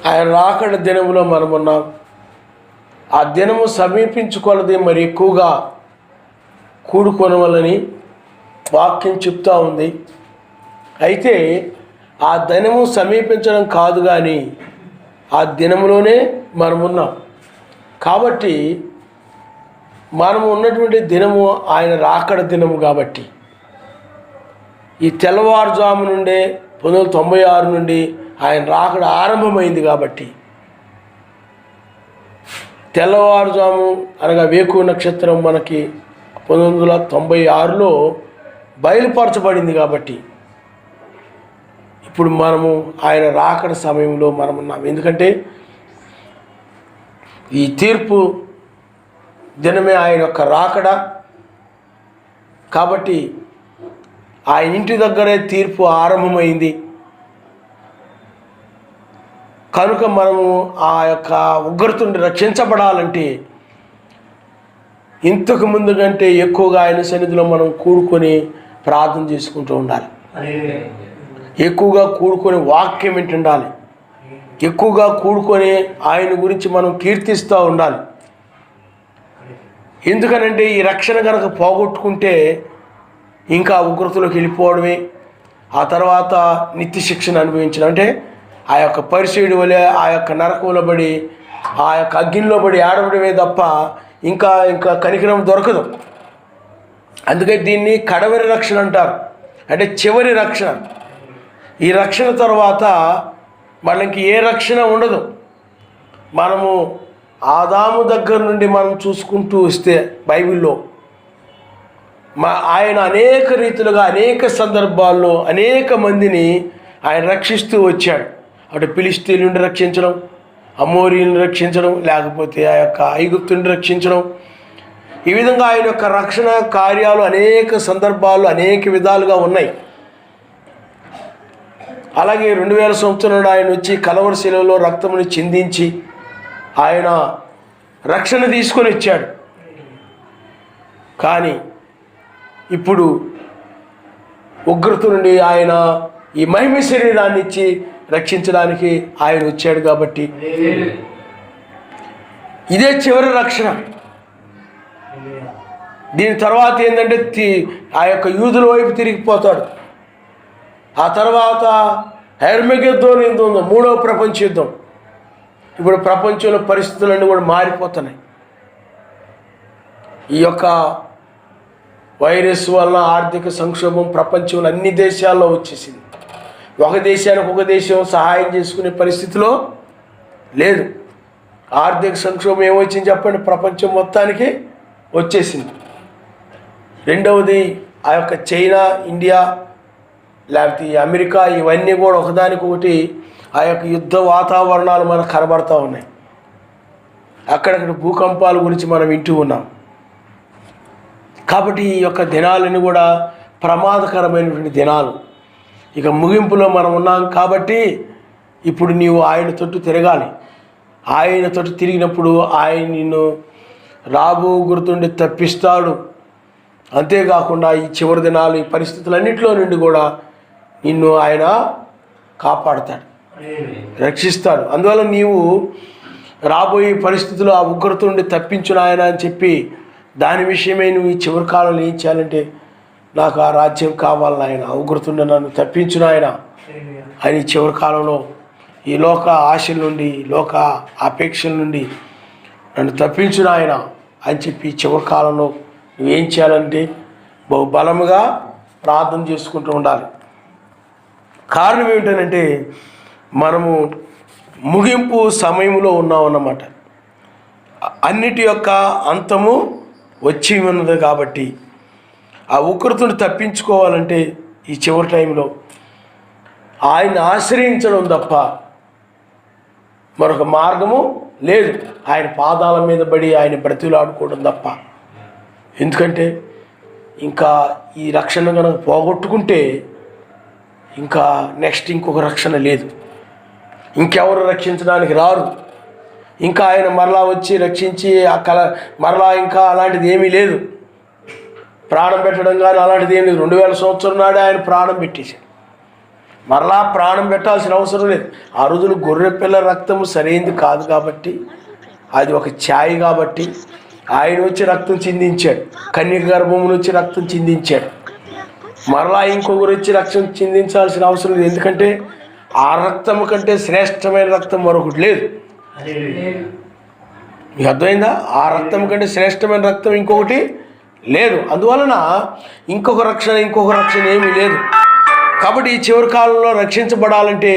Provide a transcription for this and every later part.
ఆయన రాకడ దినములో మనమున్నాం. ఆ దినము సమీపించుకొలది మరి ఎక్కువగా కూడుకొనవలని వాక్యం చెప్తూ ఉంది. అయితే ఆ దినము సమీపించడం కాదు, కానీ ఆ దినములోనే మనమున్నాం. కాబట్టి మనము ఉన్నటువంటి దినము ఆయన రాకడ దినము. కాబట్టి ఈ తెల్లవారుజాము నుండే 1996 నుండి ఆయన రాకడ ఆరంభమైంది. కాబట్టి తెల్లవారుజాము అనగా వేకువ నక్షత్రం మనకి 1996లో బయలుపరచబడింది. కాబట్టి ఇప్పుడు మనము ఆయన రాకడ సమయంలో మనమున్నాం. ఎందుకంటే ఈ తీర్పు దినమే ఆయన యొక్క రాకడ. కాబట్టి ఆయన ఇంటి దగ్గరే తీర్పు ఆరంభమైంది. కనుక మనము ఆ యొక్క ఉగ్రత నుండి రక్షించబడాలంటే ఇంతకు ముందు కంటే ఎక్కువగా ఆయన సన్నిధిలో మనం కూడుకొని ప్రార్థన చేసుకుంటూ ఉండాలి. ఎక్కువగా కూడుకొని వాక్యం వింటుండాలి. ఎక్కువగా కూడుకొని ఆయన గురించి మనం కీర్తిస్తూ ఉండాలి. ఎందుకనంటే ఈ రక్షణ కనుక పోగొట్టుకుంటే ఇంకా ఉగ్రతలోకి వెళ్ళిపోవడమే, ఆ తర్వాత నిత్య శిక్షను అనుభవించడం. అంటే ఆ యొక్క పరిసయుడి వలె ఆ యొక్క నరకంలో పడి ఆ యొక్క అగ్నిలో పడి ఆడవడమే తప్ప ఇంకా కనికరం దొరకదు. అందుకే దీన్ని కడవరి రక్షణ అంటారు, అంటే చివరి రక్షణ. ఈ రక్షణ తర్వాత మనకి ఏ రక్షణ ఉండదు. మనము ఆదాము దగ్గర నుండి మనం చూసుకుంటూ వస్తే బైబిల్లో ఆయన అనేక రీతిలుగా అనేక సందర్భాల్లో అనేక మందిని ఆయన రక్షిస్తూ వచ్చాడు. అటు ఫిలిష్తీయుల నుండి రక్షించడం, అమోరీని రక్షించడం, లేకపోతే ఆ యొక్క ఐగుప్తుని రక్షించడం. ఈ విధంగా ఆయన యొక్క రక్షణ కార్యాలు అనేక సందర్భాల్లో అనేక విధాలుగా ఉన్నాయి. అలాగే 2000 సంవత్సరాలు ఆయన వచ్చి కలవరి శిలువలో రక్తముని చిందించి ఆయన రక్షణ తీసుకొని వచ్చాడు. కానీ ఇప్పుడు ఉగ్రత నుండి ఆయన ఈ మహిమ శరీరాన్ని ఇచ్చి రక్షించడానికి ఆయన వచ్చాడు. కాబట్టి ఇదే చివరి రక్షణ. దీని తర్వాత ఏంటంటే ఆ యొక్క యూదుల వైపు తిరిగిపోతాడు. ఆ తర్వాత హెర్మెగెద్దోన్ యుద్ధం ఉంది, 3వ ప్రపంచ యుద్ధం. ఇప్పుడు ప్రపంచంలో పరిస్థితులన్నీ కూడా మారిపోతున్నాయి. ఈ యొక్క వైరస్ వల్ల ఆర్థిక సంక్షోభం ప్రపంచంలో అన్ని దేశాల్లో వచ్చేసింది. ఒక దేశానికి ఒక దేశం సహాయం చేసుకునే పరిస్థితిలో లేదు. ఆర్థిక సంక్షోభం ఏమొచ్చింది చెప్పండి, ప్రపంచం మొత్తానికి వచ్చేసింది. రెండవది ఆ యొక్క చైనా, ఇండియా, లేకపోతే అమెరికా, ఇవన్నీ కూడా ఒకదానికొకటి ఆ యొక్క యుద్ధ వాతావరణాలు మనకు కనబడుతూ ఉన్నాయి. అక్కడక్కడ భూకంపాల గురించి మనం వింటూ ఉన్నాం. కాబట్టి ఈ యొక్క దినాలని కూడా ప్రమాదకరమైనటువంటి దినాలు. ఇక ముగింపులో మనం ఉన్నాం. కాబట్టి ఇప్పుడు నీవు ఆయన తోటి తిరగాలి. ఆయన తోటి తిరిగినప్పుడు ఆయన నిన్ను రాబో గుర్తుండి తప్పిస్తాడు. అంతేకాకుండా ఈ చివరి దినాలు ఈ పరిస్థితులన్నింటిలో నుండి కూడా నిన్ను ఆయన కాపాడుతాడు, రక్షిస్తాడు. అందువల్ల నీవు రాబోయే పరిస్థితుల్లో ఆ ఉగ్రత నుండి తప్పించును ఆయన అని చెప్పి దాని విషయమై నువ్వు ఈ చివరి కాలంలో ఏం చేయాలంటే, నాకు ఆ రాజ్యం కావాలని ఆయన, ఆ ఉగ్రత నుండి నన్ను తప్పించును ఆయన అని చివరి కాలంలో ఈ లోక ఆశల నుండి, లోక అపేక్షల నుండి నన్ను తప్పించును ఆయన అని చెప్పి చివరి కాలంలో నువ్వేం చేయాలంటే బహు బలముగా ప్రార్థన చేసుకుంటూ ఉండాలి. కారణం ఏమిటంటే మనము ముగింపు సమయంలో ఉన్నామన్నమాట. అన్నిటి యొక్క అంతము వచ్చి ఉన్నది. కాబట్టి ఆ ఉగ్రతను తప్పించుకోవాలంటే ఈ చివరి టైంలో ఆయన ఆశ్రయించడం తప్ప మరొక మార్గము లేదు. ఆయన పాదాల మీద పడి ఆయన బ్రతిలాడుకోవడం తప్ప. ఎందుకంటే ఇంకా ఈ రక్షణ కనుక పోగొట్టుకుంటే ఇంకా నెక్స్ట్ ఇంకొక రక్షణ లేదు. ఇంకెవరు రక్షించడానికి రారు. ఇంకా ఆయన మరలా వచ్చి రక్షించి మరలా ఇంకా అలాంటిది ఏమీ లేదు. ప్రాణం పెట్టడం కానీ అలాంటిది ఏమీ లేదు. 2000 సంవత్సరం నాడే ఆయన ప్రాణం పెట్టేశాడు. మరలా ప్రాణం పెట్టాల్సిన అవసరం లేదు. ఆ రోజులు గొర్రె పిల్ల రక్తము సరైనది కాదు కాబట్టి, అది ఒక ఛాయ్ కాబట్టి ఆయన వచ్చి రక్తం చిందించాడు. కన్యక గర్భము నుంచి రక్తం చిందించాడు. మరలా ఇంకొకరు వచ్చి రక్తం చిందించాల్సిన అవసరం లేదు. ఎందుకంటే ఆ రక్తం కంటే శ్రేష్టమైన రక్తం మరొకటి లేదు. మీకు అర్థమైందా? ఆ రక్తం కంటే శ్రేష్టమైన రక్తం ఇంకొకటి లేదు. అందువలన ఇంకొక రక్షణ ఏమీ లేదు. కాబట్టి ఈ చివరి కాలంలో రక్షించబడాలంటే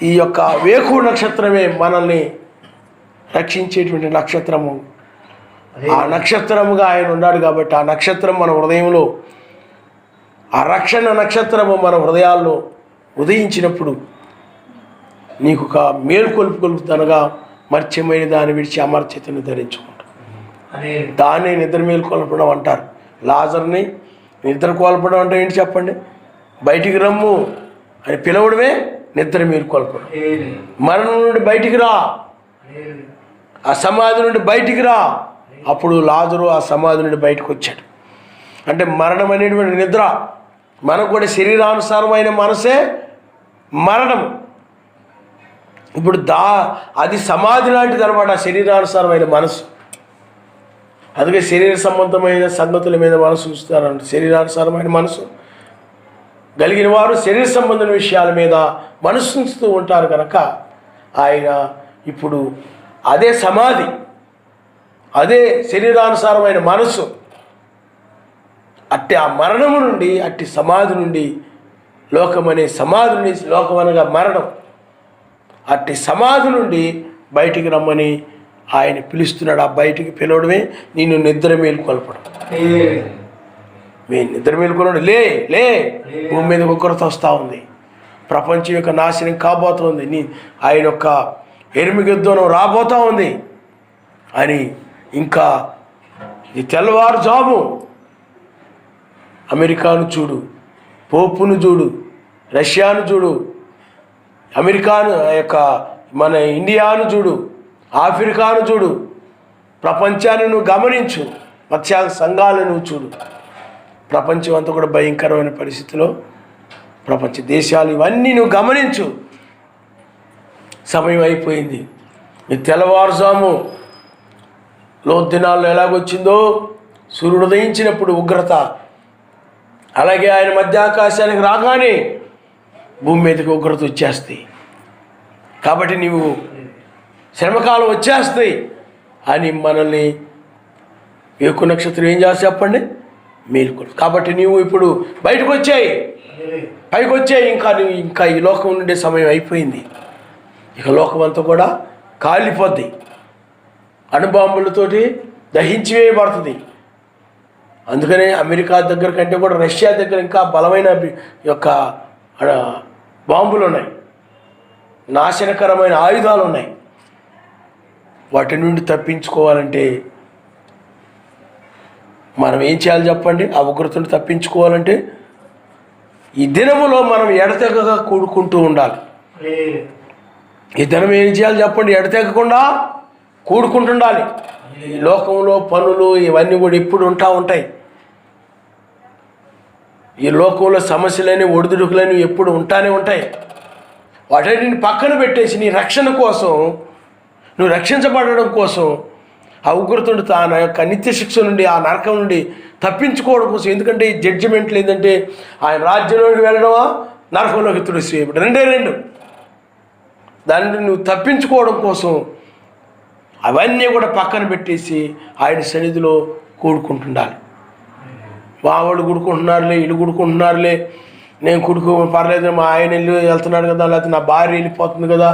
ఈ యొక్క వేకువ నక్షత్రమే మనల్ని రక్షించేటువంటి నక్షత్రము. ఆ నక్షత్రముగా ఆయన ఉన్నాడు కాబట్టి ఆ నక్షత్రం మన హృదయంలో, ఆ రక్షణ నక్షత్రము మన హృదయాల్లో ఉదయించినప్పుడు నీకు ఒక మేలుకొల్పుకొలుపుతనగా మర్త్యమైన దాన్ని విడిచి అమర్త్యతను ధరించుకుంటాం. దాన్ని నిద్ర మేలుకొల్పడం అంటారు. లాజర్ని నిద్ర కోల్పడం అంటే ఏంటి చెప్పండి? బయటికి రమ్ము అని పిలవడమే నిద్ర మేలుకొల్పడం. మరణం నుండి బయటికి రా, ఆ సమాధి నుండి బయటికి రా. అప్పుడు లాజరు ఆ సమాధి నుండి బయటకు వచ్చాడు. అంటే మరణం అనేటువంటి నిద్ర, మనకు కూడా శరీరానుసారమైన మనసే మరణం. ఇప్పుడు అది సమాధి లాంటిది అనమాట, శరీరానుసారమైన మనసు. అందుకే శరీర సంబంధమైన సంగతుల మీద మనసు ఉంచుతారంట. శరీరానుసారమైన మనసు కలిగిన వారు శరీర సంబంధమైన విషయాల మీద మనసు ఉంచుతూ ఉంటారు కనుక ఆయన ఇప్పుడు అదే సమాధి, అదే శరీరానుసారమైన మనసు, అట్టి ఆ మరణము నుండి, అట్టి సమాధి నుండి, లోకమనే సమాధి నుండి, లోకమనగా మరణం, అట్టి సమాధి నుండి బయటికి రమ్మని ఆయన పిలుస్తున్నాడు. ఆ బయటికి పిలవడమే నిన్ను నిద్ర మేలుకొల్పడం. మేము నిద్ర మేలుకొనడం లే లే, భూమి మీద ఉగ్రత వస్తూ ఉంది, ప్రపంచం యొక్క నాశనం కాబోతుంది, ఆయన యొక్క ఎర్మిగద్దోనం రాబోతూ ఉంది అని. ఇంకా ఈ తెల్లవారుజాము అమెరికాను చూడు, పోపును చూడు, రష్యాను చూడు, అమెరికాను యొక్క మన ఇండియాను చూడు, ఆఫ్రికాను చూడు, ప్రపంచాన్ని నువ్వు గమనించు, మత్స్య సంఘాలను నువ్వు చూడు. ప్రపంచం అంతా కూడా భయంకరమైన పరిస్థితిలో, ప్రపంచ దేశాలు ఇవన్నీ నువ్వు గమనించు. సమయం అయిపోయింది. ఈ తెల్లవారుజాము లోతు దినాల్లో ఎలాగొచ్చిందో, సూర్యుడు ఉదయించినప్పుడు ఉగ్రత, అలాగే ఆయన మధ్యాకాశానికి రాగానే భూమి మీదకి ఉగ్రత వచ్చేస్తాయి. కాబట్టి నీవు శ్రమకాలం వచ్చేస్తాయి అని మనల్ని వేకు నక్షత్రం ఏం చేస్తా చెప్పండి? మేలుకొలు. కాబట్టి నీవు ఇప్పుడు బయటకు వచ్చాయి, పైకి వచ్చాయి. ఇంకా ఈ లోకం నుండే సమయం అయిపోయింది. ఇక లోకం అంతా కూడా కాలిపోద్ది, అణుబాంబులతోటి దహించి వేయబడుతుంది. అందుకనే అమెరికా దగ్గర కంటే కూడా రష్యా దగ్గర ఇంకా బలమైన యొక్క బాంబులు ఉన్నాయి, నాశనకరమైన ఆయుధాలు ఉన్నాయి. వాటి నుండి తప్పించుకోవాలంటే మనం ఏం చేయాలి చెప్పండి? ఆ ఉగ్రతను తప్పించుకోవాలంటే ఈ దినములో మనం ఎడతెగగా కూడుకుంటూ ఉండాలి. ఈ దినం ఏం చేయాలి చెప్పండి? ఎడతెగకుండా కూడుకుంటుండాలి. ఈ లోకంలో పనులు ఇవన్నీ కూడా ఎప్పుడు ఉంటాయి. ఈ లోకంలో సమస్యలని, ఒడిదుడుకులని ఎప్పుడు ఉంటాయి. వాటిని పక్కన పెట్టేసి నీ రక్షణ కోసం, నువ్వు రక్షించబడడం కోసం, ఆ ఉగ్రతుడు తన యొక్క నిత్య శిక్ష నుండి, ఆ నరకం నుండి తప్పించుకోవడం కోసం. ఎందుకంటే ఈ జడ్జిమెంట్ లేదంటే ఆయన రాజ్యంలోకి వెళ్ళడమా, నరకంలోకి తుడిసివేయబడు, రెండు. దాని నుండి నువ్వు తప్పించుకోవడం కోసం అవన్నీ కూడా పక్కన పెట్టేసి ఆయన సన్నిధిలో కూడుకుంటుండాలి. వాళ్ళు కూడుకుంటున్నారులే, వీళ్ళు కూడుకుంటున్నారులే, నేను పర్లేదు, మా ఆయన వెళ్తున్నాడు కదా, లేకపోతే నా భార్య వెళ్ళిపోతుంది కదా,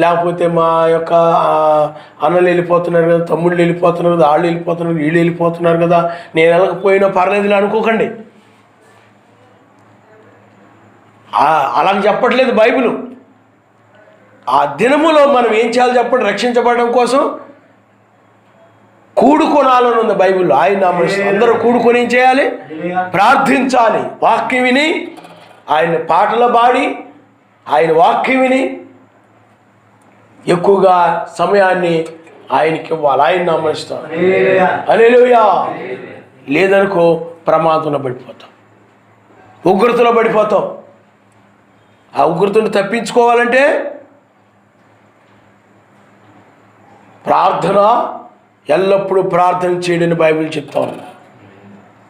లేకపోతే మా యొక్క అన్నలు వెళ్ళిపోతున్నారు కదా, తమ్ముళ్ళు వెళ్ళిపోతున్నారు కదా, వాళ్ళు వెళ్ళిపోతున్నారు, వీళ్ళు వెళ్ళిపోతున్నారు కదా, నేను వెళ్ళకపోయినా పర్లేదులే అనుకోకండి. అలాగ చెప్పట్లేదు బైబిల్. ఆ దినములో మనం ఏం చేయాలి చెప్పండి? రక్షించబడడం కోసం కూడుకొనాలని ఉంది బైబిల్లో. ఆయన అందరూ కూడుకొని ఏం చేయాలి? ప్రార్థించాలి. వాక్యం విని, ఆయన పాటలు పాడి, ఆయన వాక్యం విని ఎక్కువగా సమయాన్ని ఆయనకి ఇవ్వాలి. ఆయన నామస్తాం. హల్లెలూయా. లేదనుకో ప్రమాదంలో పడిపోతాం, ఉగ్రతలో పడిపోతాం. ఆ ఉగ్రతను తప్పించుకోవాలంటే ప్రార్థన, ఎల్లప్పుడూ ప్రార్థన చేయడని బైబిల్ చెప్తా ఉంది.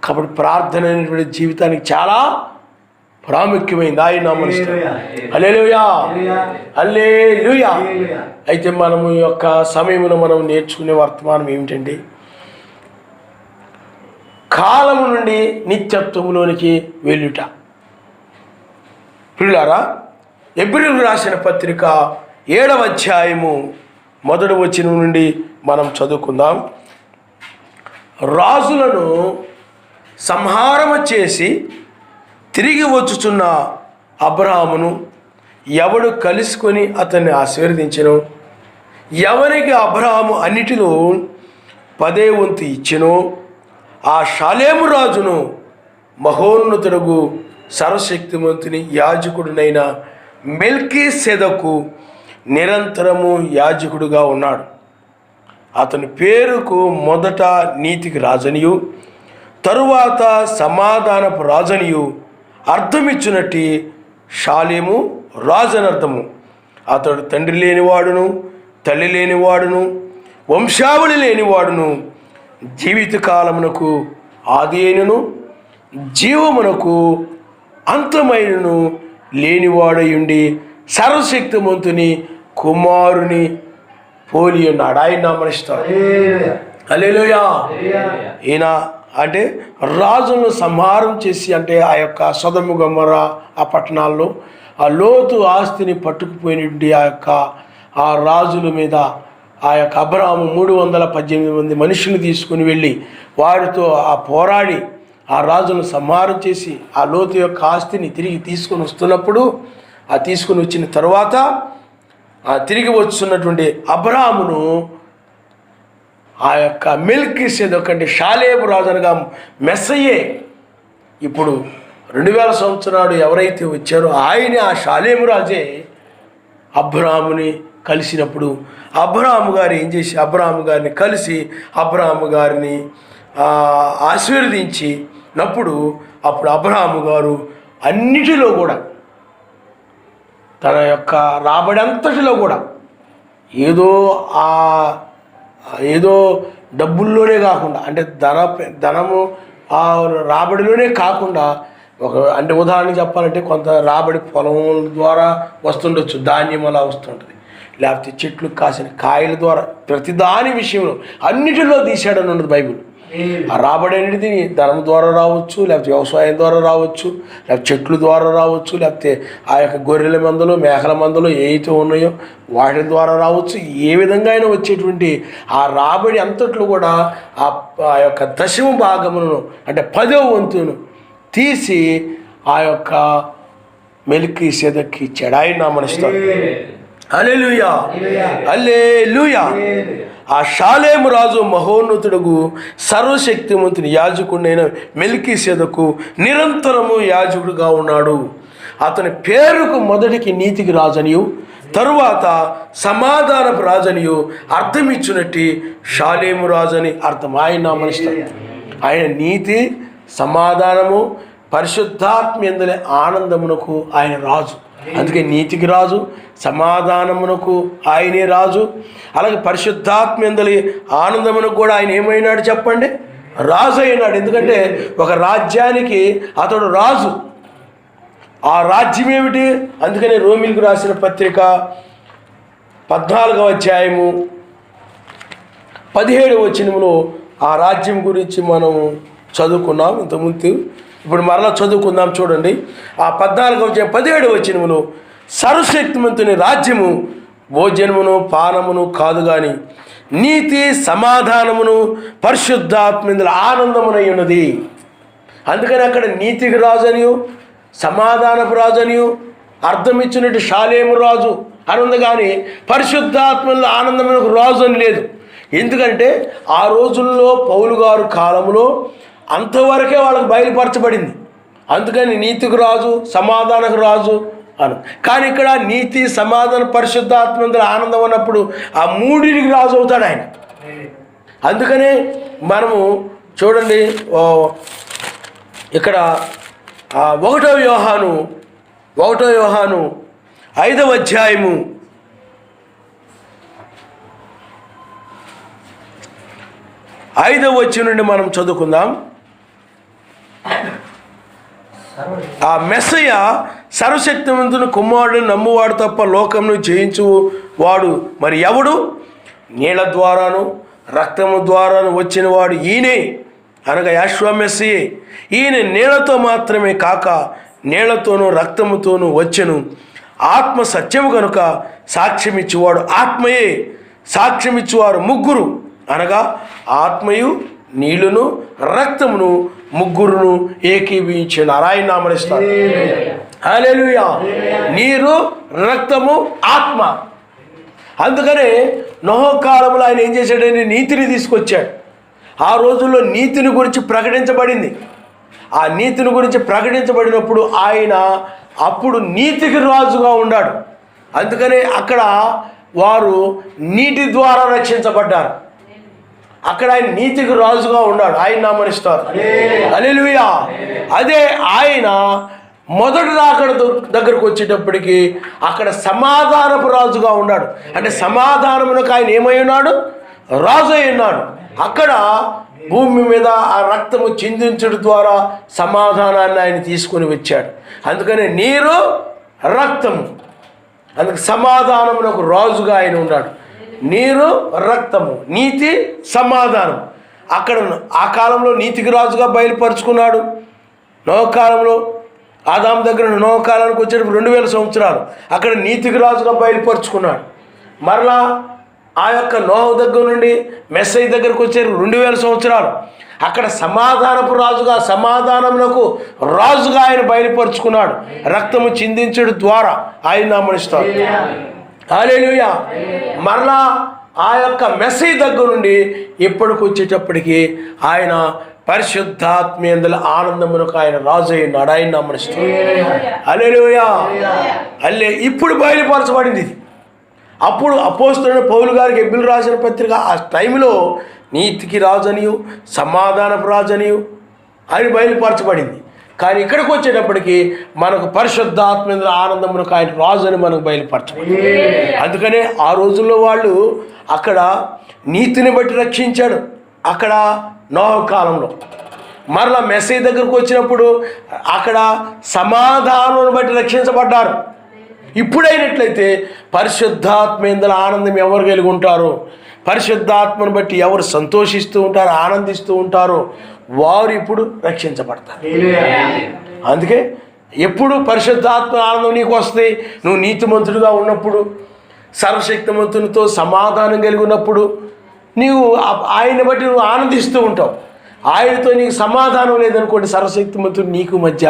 కాబట్టి ప్రార్థన అనేటువంటి జీవితానికి చాలా ప్రాముఖ్యమైంది. ఆయన నామమున హల్లెలూయా, హల్లెలూయా. అయితే మనము ఈ యొక్క సమయంలో మనం నేర్చుకునే వర్తమానం ఏమిటంటే, కాలము నుండి నిత్యత్వంలోనికి వెళ్ళుట. ప్రియులారా, ఎబ్రీయులకు రాసిన పత్రిక 7వ అధ్యాయము 1వ వచనం నుండి మనం చదువుకుందాం. రాజులను సంహారము చేసి తిరిగి వచ్చుచున్న అబ్రహామును ఎవడు కలుసుకొని అతన్ని ఆశీర్వదించెను, ఎవరికి అబ్రహాము అన్నిటిలో 10వ వంతు ఇచ్చెనో, ఆ షాలేము రాజును మహోన్నతుడగు సర్వశక్తిమంతుని యాజకుడినైన మెల్కీసెదకు నిరంతరము యాజకుడుగా ఉన్నాడు. అతని పేరుకు మొదట నీతికి రాజనియు, తరువాత సమాధానపు రాజనియు అర్థమిచ్చినట్టు షాలేము రాజు అనర్థము. అతడు తండ్రి లేనివాడును, తల్లి లేనివాడును, వంశావళి లేనివాడును, జీవితకాలమునకు ఆది అయినను జీవమునకు అంతమైనను లేనివాడయుండి సర్వశక్తిమంతుని కుమారుని పోలి ఉన్నాడు. ఆయన నామనిస్తాడు. హల్లెలూయా. ఈయన అంటే రాజులను సంహారం చేసి, అంటే ఆ యొక్క సొదొమ గొమొర్రా ఆ పట్టణాల్లో ఆ లోతు ఆస్తిని పట్టుకుపోయినటువంటి ఆ రాజుల మీద ఆ యొక్క అబ్రహాము 318 మంది మనుషులు తీసుకుని వెళ్ళి వారితో ఆ పోరాడి ఆ రాజును సంహారం చేసి ఆ లోతు యొక్క ఆస్తిని తిరిగి తీసుకొని వస్తున్నప్పుడు, ఆ తీసుకుని వచ్చిన తర్వాత ఆ తిరిగి వస్తున్నటువంటి అబ్రహామును ఆ యొక్క మెల్కీసెదెకు అంటే షాలేము రాజు అనగా మెస్సయే, ఇప్పుడు 2000 సంవత్సరాలు ఎవరైతే వచ్చారో ఆయనే ఆ షాలేము రాజే అబ్రహాముని కలిసినప్పుడు అబ్రహాము గారు ఏం చేసి అబ్రహాము గారిని కలిసి అబ్రహాము గారిని ఆశీర్వదించినప్పుడు అప్పుడు అబ్రహాము గారు అన్నిటిలో కూడా తన యొక్క రాబడి అంతటిలో కూడా ఏదో డబ్బుల్లోనే కాకుండా, అంటే ధనము ఆ రాబడిలోనే కాకుండా అంటే ఉదాహరణకు చెప్పాలంటే కొంత రాబడి పొలం ద్వారా వస్తుండొచ్చు, ధాన్యం అలా వస్తుంటుంది, లేకపోతే చెట్లు కాసిన కాయల ద్వారా, ప్రతి దాని విషయంలో అన్నిటిలో తీసాడని ఉన్నది బైబిల్. ఆ రాబడి అనేది ధనం ద్వారా రావచ్చు, లేకపోతే వ్యవసాయం ద్వారా రావచ్చు, లేకపోతే చెట్ల ద్వారా రావచ్చు, లేకపోతే ఆ యొక్క గొర్రెల మందలు మేకల మందలు ఏవైతే ఉన్నాయో వాటి ద్వారా రావచ్చు. ఏ విధంగా అయినా వచ్చేటువంటి ఆ రాబడి అంతట్లో కూడా ఆ యొక్క దశమ భాగమును అంటే 10వ వంతును తీసి ఆ యొక్క మెల్కీసెదెకుకి ఇచ్చాడు. ఆయన నామమున హల్లెలూయా, హల్లెలూయా. ఆ షాలేము రాజు మహోన్నతుడగు సర్వశక్తిమంతుని యాజకుడైన మెల్కీసెదెకు నిరంతరము యాజకుడుగా ఉన్నాడు. అతని పేరుకు మొదటికి నీతికి రాజనియు, తరువాత సమాధానపు రాజనియు అర్థమిచ్చినట్టు షాలేము రాజు అని అర్థం. ఆయన నామమున ఆయన నీతి, సమాధానము, పరిశుద్ధాత్మయందలి ఆనందమునకు ఆయన రాజు. అందుకే నీతికి రాజు, సమాధానమునకు ఆయనే రాజు, అలాగే పరిశుద్ధాత్మయందలి ఆనందమునకు కూడా ఆయన ఏమైనాడు చెప్పండి? రాజు అయినాడు. ఎందుకంటే ఒక రాజ్యానికి అతడు రాజు. ఆ రాజ్యం ఏమిటి? అందుకనే రోమీయులకు రాసిన పత్రిక 14వ అధ్యాయము 17వ వచనములో ఆ రాజ్యం గురించి మనం చదువుకున్నాం ఇంతకుముందు. ఇప్పుడు మరలా చదువుకుందాం. చూడండి, ఆ 14వ అధ్యాయం 17వ వచనములో సర్వశక్తిమంతుని రాజ్యము భోజనమును పానమును కాదు గాని నీతి, సమాధానమును, పరిశుద్ధాత్మేంద్ర ఆనందమునై ఉన్నది. అందుకని అక్కడ నీతికి రాజు అనియు, సమాధానపు రాజు అనియు అర్థం ఇచ్చినట్టు షాలేము రాజు అని ఉంది, కానీ పరిశుద్ధాత్మలో ఆనందమునకు రాజు అని లేదు. ఎందుకంటే ఆ రోజుల్లో పౌలు గారు కాలంలో అంతవరకే వాళ్ళకు బయలుపరచబడింది. అందుకని నీతికి రాజు, సమాధానకు రాజు అను. కానీ ఇక్కడ నీతి, సమాధానం, పరిశుద్ధాత్మ ఆనందం అన్నప్పుడు ఆ మూడిటికి రాజు అవుతాడు ఆయన. అందుకనే మనము చూడండి, ఇక్కడ 1వ యోహాను 1 యోహాను 5వ అధ్యాయము 5వ వచనం నుండి మనం చదువుకుందాం. ఆ మెస్సయ్య సర్వశక్తివంతుని కుమారుడిని నమ్మువాడు తప్ప లోకంను జయించు వాడు మరి ఎవడు? నీళ్ళ ద్వారాను రక్తము ద్వారాను వచ్చిన వాడు ఈయనే, అనగా యెహోవా మెస్సయే. ఈయన నీళ్లతో మాత్రమే కాక నీళ్లతోనూ రక్తముతోనూ వచ్చెను. ఆత్మ సత్యము కనుక సాక్ష్యమిచ్చేవాడు ఆత్మయే. సాక్ష్యమిచ్చేవారు ముగ్గురు, అనగా ఆత్మయు నీళ్లును రక్తమును ముగ్గురును ఏకీభవించిన ఆయన నామనిస్తారు. హల్లెలూయా. నీరు, రక్తము, ఆత్మ. అందుకనే నోహ కాలంలో ఆయన ఏం చేశాడంటే నీతిని తీసుకొచ్చాడు. ఆ రోజుల్లో నీతిని గురించి ప్రకటించబడింది. ఆ నీతిని గురించి ప్రకటించబడినప్పుడు ఆయన అప్పుడు నీతికి రాజుగా ఉన్నాడు. అందుకనే అక్కడ వారు నీటి ద్వారా రక్షించబడ్డారు. అక్కడ ఆయన నీతికి రాజుగా ఉన్నాడు. ఆయన నామనిస్తారు. హల్లెలూయా. అదే ఆయన మొదటి రాకడ దగ్గరకు వచ్చేటప్పటికి అక్కడ సమాధానపు రాజుగా ఉన్నాడు. అంటే సమాధానమునకు ఆయన ఏమై ఉన్నాడు? రాజు అయి ఉన్నాడు. అక్కడ భూమి మీద ఆ రక్తము చిందించడం ద్వారా సమాధానాన్ని ఆయన తీసుకొని వచ్చాడు. అందుకని నీరు, రక్తము, అందుకు సమాధానమునకు రాజుగా ఆయన ఉన్నాడు. నీరు, రక్తము, నీతి, సమాధానం. అక్కడ ఆ కాలంలో నీతికి రాజుగా బయలుపరుచుకున్నాడు. నోహ కాలంలో ఆదాము దగ్గర నోహ కాలానికి వచ్చేటప్పుడు 2000 సంవత్సరాలు అక్కడ నీతికి రాజుగా బయలుపరుచుకున్నాడు. మరలా ఆ యొక్క నోహ దగ్గర నుండి మెస్సయ్య దగ్గరకు వచ్చే 2000 సంవత్సరాలు అక్కడ సమాధానపు రాజుగా, సమాధానమునకు రాజుగా ఆయన బయలుపరుచుకున్నాడు. రక్తము చిందించడం ద్వారా ఆయన నామనిస్తారు. హల్లెలూయా. మరలా ఆ యొక్క మెస్సయ్య దగ్గర నుండి ఇప్పటికి వచ్చేటప్పటికి ఆయన పరిశుద్ధాత్మయందుల ఆనందమునకు ఆయన రాజు అయినాడు. ఆయన నామనిస్తారు. హల్లెలూయా. ఇప్పుడు బయలుపరచబడింది ఇది. అప్పుడు అపోస్తలుడైన పౌలు గారికి ఎబ్రిల్ రాసిన పత్రిక ఆ టైంలో నీతికి రాజనియు సమాధానపు రాజనియు అని బయలుపరచబడింది. కానీ ఇక్కడికి వచ్చేటప్పటికి మనకు పరిశుద్ధాత్మ ఆనందమునకు ఆయన రాజు అని మనకు బయలుపరచబడింది. అందుకనే ఆ రోజుల్లో వాళ్ళు అక్కడ నీతిని బట్టి రక్షించాడు. అక్కడ నోహ కాలంలో మరలా మెస్సయ్య దగ్గరకు వచ్చినప్పుడు అక్కడ సమాధానం బట్టి రక్షించబడ్డారు. ఇప్పుడైనట్లయితే పరిశుద్ధాత్మేందుల ఆనందం ఎవరు కలిగి ఉంటారో, పరిశుద్ధాత్మను బట్టి ఎవరు సంతోషిస్తూ ఉంటారో, ఆనందిస్తూ ఉంటారో వారు ఇప్పుడు రక్షించబడతారు. అందుకే ఎప్పుడు పరిశుద్ధాత్మ ఆనందం నీకు వస్తుంది? నువ్వు నీతిమంతుడిగా ఉన్నప్పుడు, సర్వశక్తిమంతునితో సమాధానం కలిగి ఉన్నప్పుడు నీవు ఆయన్ని బట్టి నువ్వు ఆనందిస్తూ ఉంటావు. ఆయనతో నీకు సమాధానం లేదనుకోండి, సర్వశక్తిమంతుడు నీకు మధ్య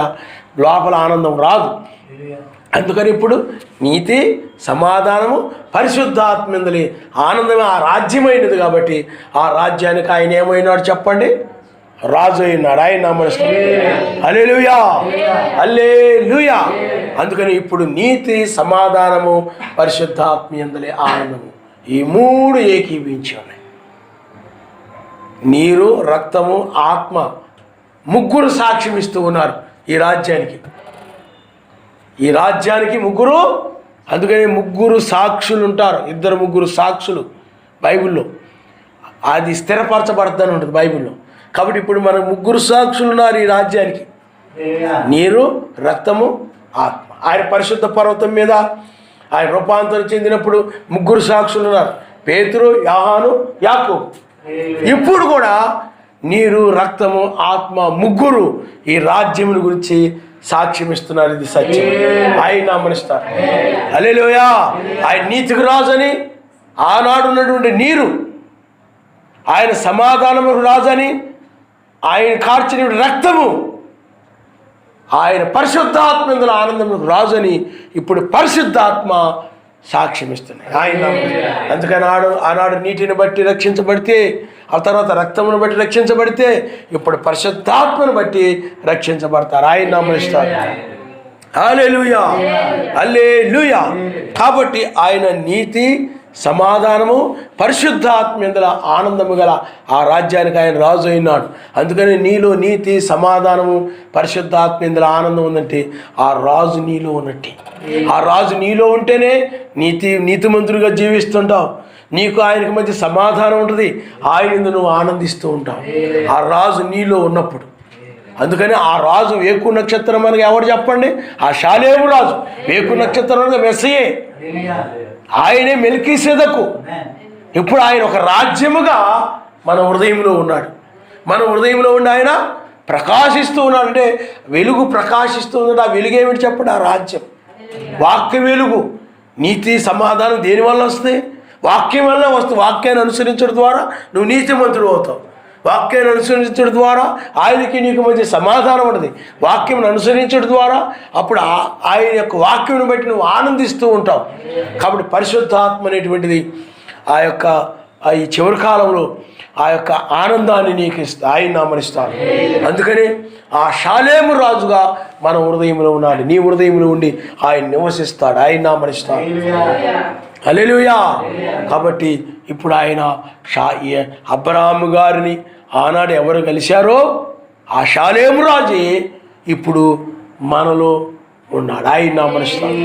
లోపల ఆనందం రాదు. అందుకని ఇప్పుడు నీతి, సమాధానము, పరిశుద్ధాత్మందలి ఆనందమే ఆ రాజ్యమైనది. కాబట్టి ఆ రాజ్యానికి ఆయన ఏమైనాడు చెప్పండి? రాజు అయినాడు. ఆయన నామనిస్తారు. హల్లెలూయా. హల్లెలూయా. అందుకని ఇప్పుడు నీతి, సమాధానము, పరిశుద్ధాత్మయందలి ఆనందము ఈ మూడు ఏకీభవించి ఉన్నాయి. నీరు, రక్తము, ఆత్మ ముగ్గురు సాక్ష్యం ఇస్తూ ఉన్నారు ఈ రాజ్యానికి. ఈ రాజ్యానికి ముగ్గురు. అందుకని ముగ్గురు సాక్షులు ఉంటారు. 2-3 సాక్షులు బైబిల్లో అది స్థిరపరచబడతానే ఉంటుంది బైబిల్లో. కాబట్టి ఇప్పుడు మనకు 3 సాక్షులు ఉన్నారు ఈ రాజ్యానికి. నీరు, రక్తము, ఆత్మ. ఆయన పరిశుద్ధ పర్వతం మీద ఆయన రూపాంతరం చెందినప్పుడు 3 సాక్షులు ఉన్నారు. పేతురు, యోహాను, యాకోబు. ఇప్పుడు కూడా నీరు, రక్తము, ఆత్మ ముగ్గురు ఈ రాజ్యముల గురించి సాక్ష్యం ఇస్తున్నారు. ఇది సత్యం. ఆయన నామనిస్తారు. హల్లెలూయా. ఆయన నీతికి రాజని ఆనాడు ఉన్నటువంటి నీరు, ఆయన సమాధానముకు రాజని ఆయన కార్చిన రక్తము, ఆయన పరిశుద్ధాత్మ ఆనందముకు రాజని ఇప్పుడు పరిశుద్ధాత్మ సాక్ష్యం ఇస్తున్నాయి. ఆయన అందుకని ఆనాడు నీటిని బట్టి రక్షించబడితే, ఆ తర్వాత రక్తమును బట్టి రక్షించబడితే, ఇప్పుడు పరిశుద్ధాత్మను బట్టి రక్షించబడతారు. ఆయన నామనిస్తారు. హల్లెలూయా. హల్లెలూయా. కాబట్టి ఆయన నీతి, సమాధానము పరిశుద్ధాత్మేందుల ఆనందము గల ఆ రాజ్యానికి ఆయన రాజు అయినాడు. అందుకని నీలో నీతి సమాధానము పరిశుద్ధాత్మేందుల ఆనందం ఉందంటే ఆ రాజు నీలో ఉన్నట్టే. ఆ రాజు నీలో ఉంటేనే నీతిమంతుడిగా జీవిస్తుంటావు. నీకు ఆయనకి మధ్య సమాధానం ఉంటుంది. ఆయన నువ్వు ఆనందిస్తూ ఉంటావు ఆ రాజు నీలో ఉన్నప్పుడు. అందుకని ఆ రాజు వేకు నక్షత్రం అనగా ఎవరు చెప్పండి? ఆ షాలేము రాజు. వేకు నక్షత్రం అనగా మెస్సయే, ఆయనే మెల్కీసెదకు. ఇప్పుడు ఆయన ఒక రాజ్యముగా మన హృదయంలో ఉన్నాడు. మన హృదయంలో ఉండి ఆయన ప్రకాశిస్తూ ఉన్నాడు. అంటే వెలుగు ప్రకాశిస్తూ ఉన్నాడు. ఆ వెలుగు ఏమిటి చెప్పండి? ఆ రాజ్యం, వాక్య వెలుగు. నీతి సమాధానం దేనివల్ల వస్తాయి? వాక్యం వల్ల వస్తుంది. వాక్యాన్ని అనుసరించడం ద్వారా నువ్వు నీతిమంతుడు అవుతావు. వాక్యాన్ని అనుసరించడం ద్వారా ఆయనకి నీకు మధ్య సమాధానం ఉంటుంది. వాక్యం అనుసరించడం ద్వారా అప్పుడు ఆయన యొక్క వాక్యం బట్టి నువ్వు ఆనందిస్తూ ఉంటావు. కాబట్టి పరిశుద్ధాత్మ అనేటువంటిది ఈ చివరి కాలంలో ఆ యొక్క ఆనందాన్ని నీకు ఆయన నామనిస్తాడు. అందుకని ఆ షాలేము రాజుగా మన హృదయంలో ఉన్నాడు. నీ హృదయంలో ఉండి ఆయన నివసిస్తాడు, ఆయన నామనిస్తాడు. హల్లెలూయా. కాబట్టి ఇప్పుడు ఆయన అబ్రహాము గారిని ఆనాడు ఎవరు కలిశారో ఆ షాలేము రాజే ఇప్పుడు మనలో ఉన్నాడు, ఆయన నామనిస్తాడు.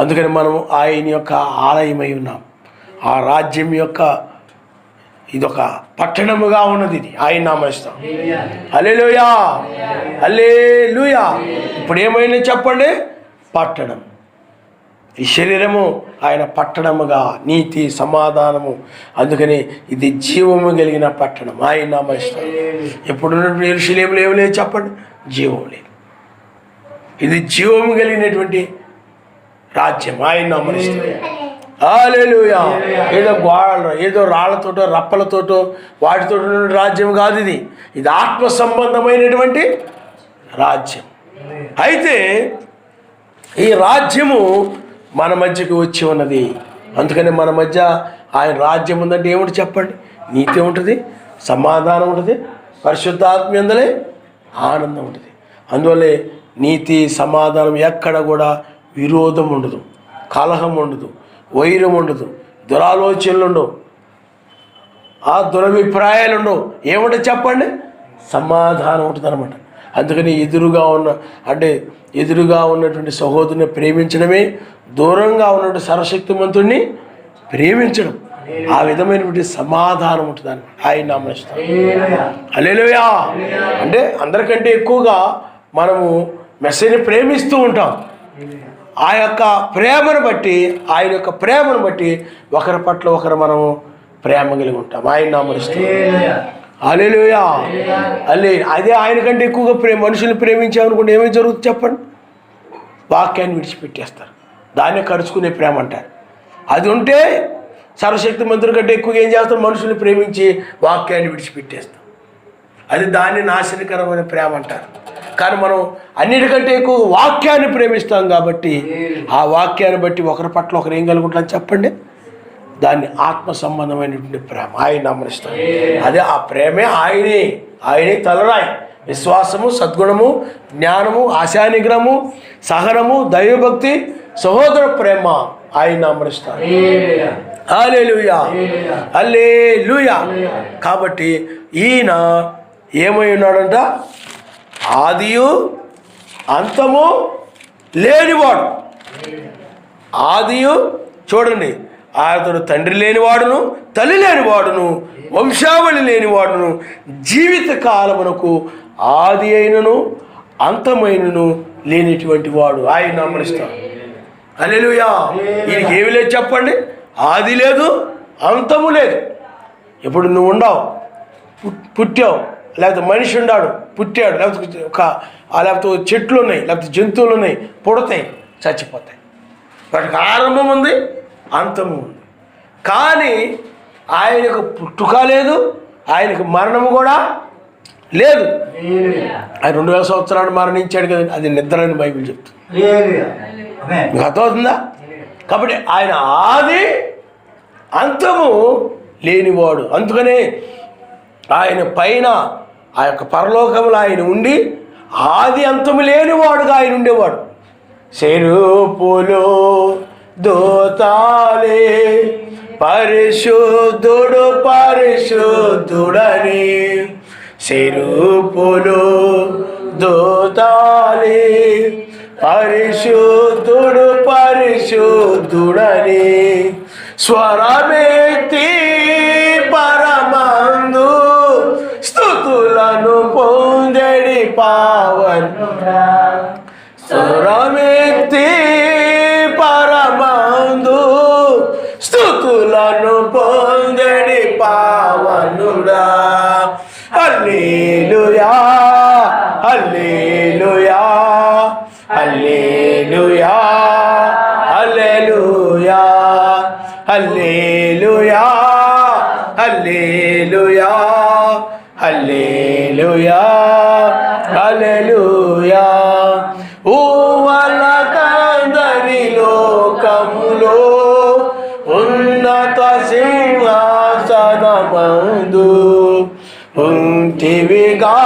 అందుకని మనం ఆయన యొక్క ఆలయమై ఉన్నాం. ఆ రాజ్యం యొక్క ఇదొక పట్టణముగా ఉన్నది. ఇది ఆయన నామనిస్తాం. హల్లెలూయా, హల్లెలూయా. ఇప్పుడు ఏమైనా చెప్పండి? పట్టణం. ఈ శరీరము ఆయన పట్టణముగా, నీతి సమాధానము. అందుకని ఇది జీవము కలిగిన పట్టణం, ఆయన నామనిస్తాం. ఎప్పుడున్నటువంటి యెరూషలేములో ఏమి లేదు చెప్పండి? జీవం లేదు. ఇది జీవము కలిగినటువంటి రాజ్యం, ఆయన నామనిస్తాం. హల్లెలూయా. ఏదో గోడలు, ఏదో రాళ్లతోటో రప్పలతోటో వాటితో రాజ్యం కాదు. ఇది ఆత్మ సంబంధమైనటువంటి రాజ్యం. అయితే ఈ రాజ్యము మన మధ్యకి వచ్చి ఉన్నది. అందుకని మన మధ్య ఆయన రాజ్యం ఉందంటే ఏమిటి చెప్పండి? నీతి ఉంటుంది, సమాధానం ఉంటుంది, పరిశుద్ధాత్మయందలే ఆనందం ఉంటుంది. అందువల్లే నీతి సమాధానం ఎక్కడ కూడా విరోధం ఉండదు, కలహం ఉండదు, వైరం ఉండదు, దురాలోచనలు ఉండవు, ఆ దురభిప్రాయాలు ఉండవు. ఏముంటుంది చెప్పండి? సమాధానం ఉంటుంది అనమాట. అందుకని ఎదురుగా ఉన్నటువంటి సహోదరుని ప్రేమించడమే దూరంగా ఉన్నటువంటి సర్వశక్తిమంతుడిని ప్రేమించడం. ఆ విధమైనటువంటి సమాధానం ఉంటుంది అని ఆయన నామనిస్తాం. హల్లెలూయా. అంటే అందరికంటే ఎక్కువగా మనము మెస్సీని ప్రేమిస్తూ ఉంటాం. ఆ యొక్క ప్రేమను బట్టి, ఆయన యొక్క ప్రేమను బట్టి ఒకరి పట్ల ఒకరు మనము ప్రేమ కలిగి ఉంటాం, ఆయన నామనిస్తాం. హల్లెలూయా. అదే ఆయన కంటే ఎక్కువగా మనుషుల్ని ప్రేమించామనుకుంటే ఏమేమి జరుగుతుంది చెప్పండి? వాక్యాన్ని విడిచిపెట్టేస్తారు. దాన్నే కరుచుకునే ప్రేమ అంటారు. అది ఉంటే సర్వశక్తి మంత్రుల కంటే ఎక్కువగా ఏం చేస్తారు? మనుషుల్ని ప్రేమించి వాక్యాన్ని విడిచిపెట్టేస్తాం. దాన్ని నాశనకరమైన ప్రేమ అంటారు. కానీ మనం అన్నిటికంటే ఎక్కువ వాక్యాన్ని ప్రేమిస్తాం కాబట్టి ఆ వాక్యాన్ని బట్టి ఒకరి పట్ల ఒకరు ఏం కలుగుంటాం చెప్పండి? దాన్ని ఆత్మ సంబంధమైనటువంటి ప్రేమ, ఆయన నామనిస్తాం. అదే ఆ ప్రేమే ఆయనే తలరాయి. విశ్వాసము, సద్గుణము, జ్ఞానము, ఆశానిగ్రహము, సహనము, దైవభక్తి, సహోదర ప్రేమ, ఆయన నామనిస్తాం. హల్లెలూయా, హల్లెలూయా. కాబట్టి ఈయన ఏమై ఉన్నాడంట? ఆదియు అంతము లేనివాడు. ఆదియు చూడండి, ఆయనతో తండ్రి లేనివాడును, తల్లి లేనివాడును, వంశావళి లేనివాడును, జీవిత కాలమునకు ఆది అయినను అంతమైనను లేనిటువంటి వాడు, ఆయన నామనిస్తాడు. హల్లెలూయా. ఈయనకి ఏమి లేదు చెప్పండి? ఆది లేదు, అంతము లేదు. ఇప్పుడు నువ్వు ఉండవు, పుట్టావు, లేకపోతే మనిషి ఉన్నాడు, పుట్టాడు, లేకపోతే చెట్లు ఉన్నాయి, లేకపోతే జంతువులు ఉన్నాయి, పుడతాయి, చచ్చిపోతాయి. వాటికి ఆరంభం ఉంది, అంతము ఉంది. కానీ ఆయనకు పుట్టుక లేదు, ఆయనకు మరణము కూడా లేదు. ఆయన 2000 సంవత్సరాలు మరణించాడు కదండి, అది నిద్ర అని బైబిల్ చెప్తుంది. మీకు అర్థమవుతుందా? కాబట్టి ఆయన ఆది అంతము లేనివాడు. అందుకనే ఆయన పైన ఆ యొక్క పరలోకంలో ఆయన ఉండి ఆది అంతము లేనివాడుగా ఆయన ఉండేవాడు. చెరుపులో దోతాలే పరిశుద్ధుడు పరిశుద్ధుడని సిరుపులు దూతాలి. పరిశుద్ధుడు పరిశుద్ధుడని స్వరమెత్తి పరమందు స్తుతులను పొందెడి పావనుడా. స్వరమెత్తి పరమందు స్తుతులను పొందెడి పావనుడా. హల్లెలూయా హల్లెలూయా హల్లెలూయా హల్లెలూయా హల్లెలూయా హల్లెలూయా హల్లెలూయా హల్లెలూయా. ఊవల కందని లోకములో ఉన్నత సింహాసనమందు ఉంటివిగా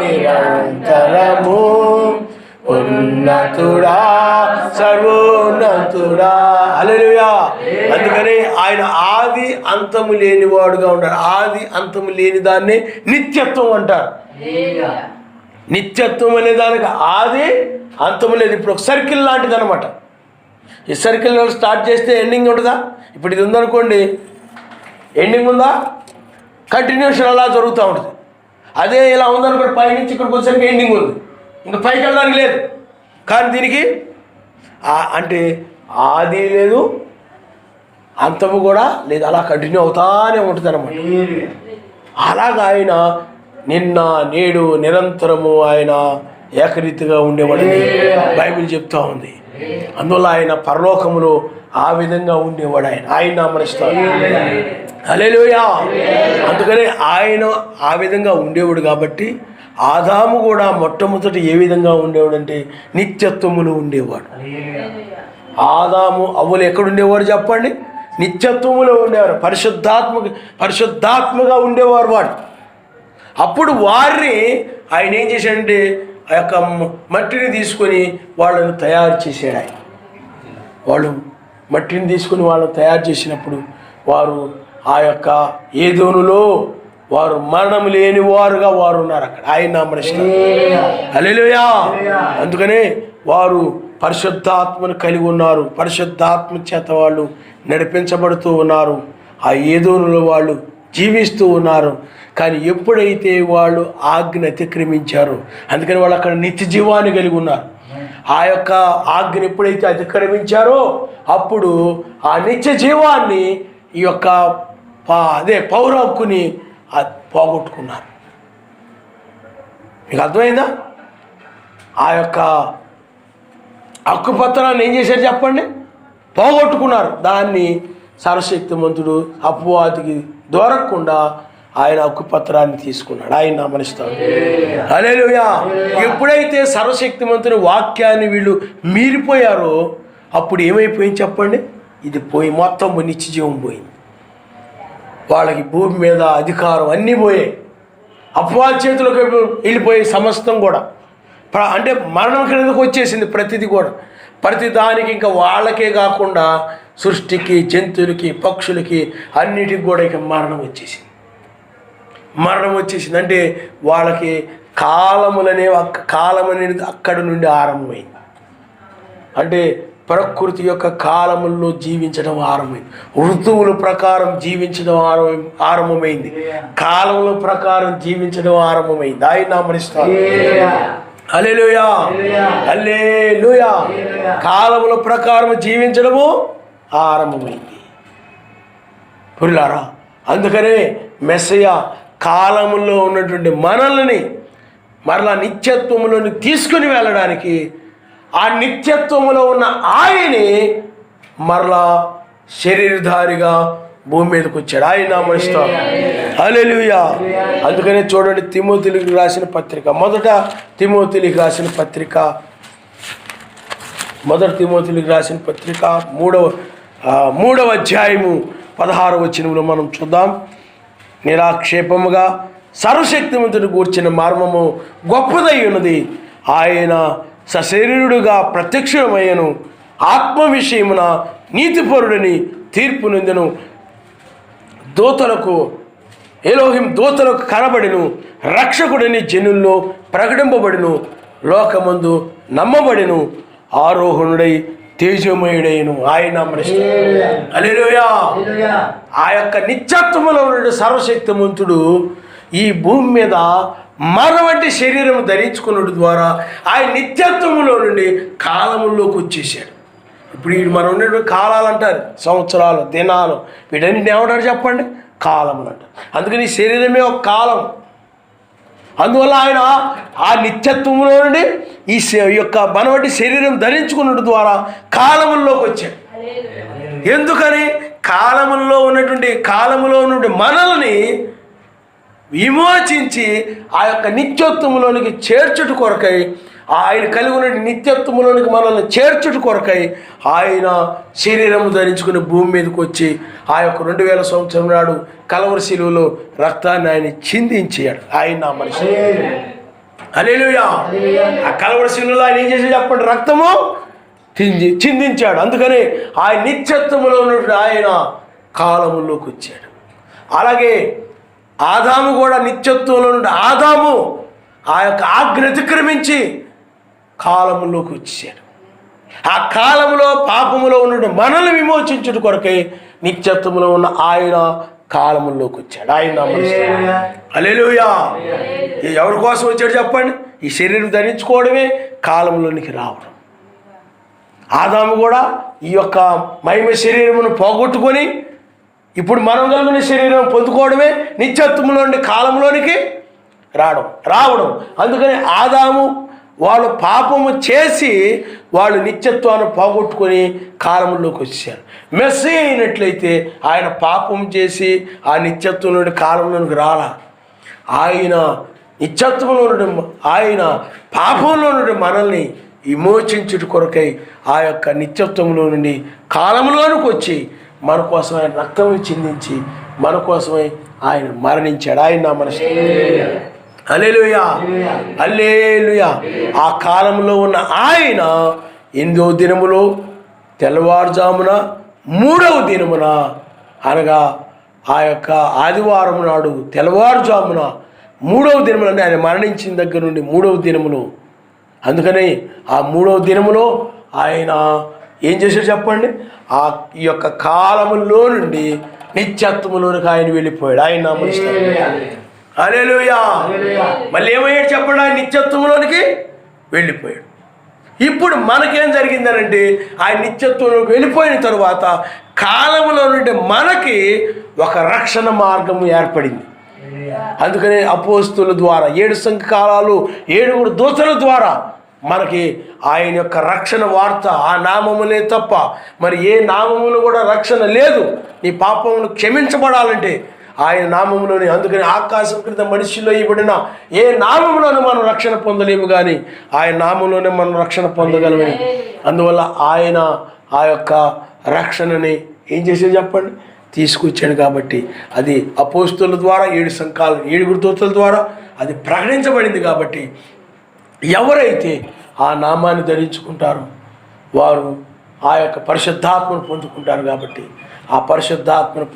నిరంతరము ఉన్నతుడా సర్వోన్నతుడా. హల్లెలూయా. అందుకని ఆయన ఆది అంతము లేనివాడుగా ఉంటాడు. ఆది అంతము లేని దాన్ని నిత్యత్వం అంటారు. నిత్యత్వం అనే దానికి ఆది అంతము లేదు. ఇప్పుడు ఒక సర్కిల్ లాంటిది అనమాట. ఈ సర్కిల్ స్టార్ట్ చేస్తే ఎండింగ్ ఉంటుందా? ఇప్పుడు ఇది ఉందనుకోండి, ఎండింగ్ ఉందా? కంటిన్యూషన్ అలా జరుగుతూ ఉంటుంది. అదే ఇలా ఉందనుకోండి, పైనుంచి ఇక్కడికి వచ్చేసరికి ఎండింగ్ ఉంది, ఇంకా పైకి వెళ్ళడానికి లేదు. కానీ దీనికి అంటే ఆది లేదు, అంతము కూడా లేదు, అలా కంటిన్యూ అవుతానే ఉంటుంది అన్నమాట. అలాగా ఆయన నిన్న నేడు నిరంతరము ఆయన ఏకరీతిగా ఉండేవాడని బైబిల్ చెప్తా ఉంది. అందువల్ల ఆయన పరలోకములో ఆ విధంగా ఉండేవాడు. ఆయన నామనిస్తాడు. హల్లెలూయా. అందుకని ఆయన ఆ విధంగా ఉండేవాడు కాబట్టి ఆదాము కూడా మొట్టమొదటి ఏ విధంగా ఉండేవాడు అంటే నిత్యత్వములో ఉండేవాడు. ఆదాము అవ్వలు ఎక్కడుండేవాడు చెప్పండి? నిత్యత్వములో ఉండేవారు. పరిశుద్ధాత్మగా ఉండేవారు వాడు. అప్పుడు వారిని ఆయన ఏం చేశాడంటే ఆ యొక్క మట్టిని తీసుకొని వాళ్ళను తయారు చేశాడు. ఆయన వాళ్ళు మట్టిని తీసుకొని వాళ్ళని తయారు చేసినప్పుడు వారు ఆ యొక్క ఏదోనులో వారు మరణం లేని వారుగా వారు ఉన్నారు. అక్కడ ఆయన నామనిస్తారు. హల్లెలూయా. అందుకనే వారు పరిశుద్ధాత్మను కలిగి ఉన్నారు. పరిశుద్ధాత్మ చేత వాళ్ళు నడిపించబడుతూ ఉన్నారు. ఆ ఏదోనులో వాళ్ళు జీవిస్తూ ఉన్నారు. కానీ ఎప్పుడైతే వాళ్ళు ఆజ్ఞ అతిక్రమించారో, అందుకని వాళ్ళు అక్కడ నిత్య జీవాన్ని కలిగి ఉన్నారు. ఆ యొక్క ఆజ్ఞ ఎప్పుడైతే అతిక్రమించారో అప్పుడు ఆ నిత్య జీవాన్ని ఈ యొక్క పౌర హక్కుని పోగొట్టుకున్నారు. మీకు అర్థమైందా? ఆ యొక్క హక్కుపత్రాన్ని ఏం చేశారు చెప్పండి? పోగొట్టుకున్నారు. దాన్ని సర్వశక్తిమంతుడు అపవాదికి దొరకకుండా ఆయన హక్కుపత్రాన్ని తీసుకున్నాడు. ఆయన నామనిస్తాడు. హల్లెలూయా. ఎప్పుడైతే సర్వశక్తిమంతుని వాక్యాన్ని వీళ్ళు మీరిపోయారో అప్పుడు ఏమైపోయింది చెప్పండి? ఇది పోయి మొత్తం నిత్య జీవం పోయింది. వాళ్ళకి భూమి మీద అధికారం అన్నీ పోయాయి. అపవాది చేతులకు వెళ్ళిపోయి సమస్తం కూడా అంటే మరణం కిందకు వచ్చేసింది. ప్రతిదీ కూడా ప్రతి దానికి ఇంకా వాళ్ళకే కాకుండా సృష్టికి, జంతువులకి, పక్షులకి అన్నిటికి కూడా ఇక మరణం వచ్చేసింది. అంటే వాళ్ళకి కాలం అనేది అక్కడి నుండి ఆరంభమైంది. అంటే ప్రకృతి యొక్క కాలముల్లో జీవించడం ఆరంభమైంది. ఋతువుల ప్రకారం జీవించడం ఆరంభమైంది. కాలముల ప్రకారం జీవించడం ఆరంభమైంది. ఆయన నామనిస్తారు. హల్లెలూయా. హల్లెలూయా. కాలముల ప్రకారం జీవించడము ఆరంభమైంది. పురులారా, అందుకనే మెస్సయ్య కాలములో ఉన్నటువంటి మనల్ని మరలా నిత్యత్వములోని తీసుకుని వెళ్ళడానికి ఆ నిత్యత్వములో ఉన్న ఆయనే మరలా శరీరధారిగా భూమి మీదకి వచ్చాడు. ఆయన నామనిస్తాడు. హల్లెలూయా. అందుకనే చూడండి, తిమోతిలకు రాసిన పత్రిక, మొదట తిమోతిలకు రాసిన పత్రిక 3వ అధ్యాయము 16వ వచనంలో మనం చూద్దాం. నిరాక్షేపముగా సర్వశక్తిమంతుని గూర్చిన మర్మము గొప్పదై ఉన్నది. ఆయన సశరీరుడుగా ప్రత్యక్షమయ్యను, ఆత్మ విషయమున నీతిపరుడని తీర్పు నొందెను, దూతలకు ఎలోహిం దూతలకు కనబడిను, రక్షకుడిని జనుల్లో ప్రకటింపబడిను, లోకమందు నమ్మబడిను, ఆరోహణుడై తేజమయుడైను. ఆయన హల్లెలూయా. ఆ యొక్క నిత్యత్వములో ఉన్న సర్వశక్తిమంతుడు ఈ భూమి మీద మన వంటి శరీరం ధరించుకున్నట్టు ద్వారా ఆయన నిత్యత్వములో నుండి కాలముల్లోకి వచ్చేసాడు. ఇప్పుడు వీడు మనం ఉన్నటువంటి కాలాలు అంటారు, సంవత్సరాలు, దినాలు, వీటన్నిటిని ఏమంటారు చెప్పండి? కాలములు అంటారు. అందుకని ఈ శరీరమే ఒక కాలం. అందువల్ల ఆయన ఆ నిత్యత్వంలో నుండి ఈ యొక్క మన వంటి శరీరం ధరించుకున్నట్టు ద్వారా కాలముల్లోకి వచ్చాడు. ఎందుకని? కాలములో నుండి మనల్ని విమోచించి ఆ యొక్క నిత్యత్వములోనికి చేర్చుట కొరకై, ఆయన కలిగి ఉన్న నిత్యత్వములోనికి మనల్ని చేర్చుట కొరకై ఆయన శరీరము ధరించుకుని భూమి మీదకి వచ్చి ఆ యొక్క 2000 సంవత్సరం నాడు కలవరి శిలువలో రక్తాన్ని ఆయన చిందించాడు. ఆయన నా మనిషి. హల్లెలూయా. ఆ కలవరి శిలువలో ఆయన ఏం చేశాడు చెప్పండి? రక్తము చిందించాడు. అందుకని ఆయన నిత్యత్వములో ఉన్నటువంటి ఆయన కాలములోకి వచ్చాడు. అలాగే ఆదాము కూడా నిత్యత్వంలో నుండి ఆదాము ఆ యొక్క ఆజ్ఞ అతిక్రమించి కాలములోకి వచ్చాడు. ఆ కాలములో పాపములో ఉన్న మనల్ని విమోచించుట కొరకై నిత్యత్వములో ఉన్న ఆయన కాలములోకి వచ్చాడు. ఆయన హల్లెలూయా. ఎవరి కోసం వచ్చాడు చెప్పండి? ఈ శరీరం ధరించుకోవడమే కాలంలోనికి రావడం. ఆదాము కూడా ఈ యొక్క మహిమ శరీరమును పోగొట్టుకొని ఇప్పుడు మనం కలిగిన శరీరం పొందుకోవడమే నిత్యత్వంలో నుండి కాలంలోనికి రావడం. అందుకని ఆదాము వాళ్ళు పాపము చేసి వాళ్ళు నిత్యత్వాన్ని పోగొట్టుకొని కాలంలోకి వచ్చారు. మెస్సీ అయినట్లయితే ఆయన పాపం చేసి ఆ నిత్యత్వం నుండి కాలంలోనికి రాలా. ఆయన నిత్యత్వంలో నుండి ఆయన పాపంలో నుండి మనల్ని విమోచించుట కొరకై ఆ యొక్క నిత్యత్వంలో నుండి కాలంలోనికి వచ్చి మన కోసం ఆయన రక్తం చిందించి మన కోసమై ఆయన మరణించాడు. ఆయన నా మనసు. హల్లెలూయా. హల్లెలూయా. ఆ కాలంలో ఉన్న ఆయన 8వ దినములో తెల్లవారుజామున 3వ దినమున అనగా ఆ యొక్క ఆదివారం నాడు తెల్లవారుజామున 3వ దినమున అంటే ఆయన మరణించిన దగ్గర నుండి 3వ దినములో. అందుకని ఆ 3వ దినములో ఆయన ఏం చేశాడు చెప్పండి? ఆ ఈ యొక్క కాలములో నుండి నిత్యత్వములోనికి ఆయన వెళ్ళిపోయాడు. ఆయన నామములో. హల్లెలూయా. మళ్ళీ ఏమయ్యాడు చెప్పండి? ఆయన నిత్యత్వంలోనికి వెళ్ళిపోయాడు. ఇప్పుడు మనకేం జరిగిందనంటే ఆయన నిత్యత్వంలోకి వెళ్ళిపోయిన తరువాత కాలములో నుండి మనకి ఒక రక్షణ మార్గం ఏర్పడింది. అందుకని అపోస్తుల ద్వారా 7 సంఘకాలాలు 7 దూతల ద్వారా మనకి ఆయన యొక్క రక్షణ వార్త, ఆ నామములే తప్ప మరి ఏ నామములు కూడా రక్షణ లేదు. నీ పాపమును క్షమించబడాలంటే ఆయన నామములోని. అందుకని ఆకాశం క్రింద మనిషిలో ఇవ్వబడిన ఏ నామములోనూ మనం రక్షణ పొందలేము, కానీ ఆయన నామంలోనే మనం రక్షణ పొందగలమని. అందువల్ల ఆయన ఆ యొక్క రక్షణని ఏం చేసేది చెప్పండి? తీసుకొచ్చాడు. కాబట్టి అది అపోస్తుల ద్వారా 7 సంఘాలు 7 దూతల ద్వారా అది ప్రకటించబడింది. కాబట్టి ఎవరైతే ఆ నామాన్ని ధరించుకుంటారో వారు ఆ యొక్క పరిశుద్ధాత్మను పొందుకుంటారు. కాబట్టి ఆ పరిశుద్ధాత్మను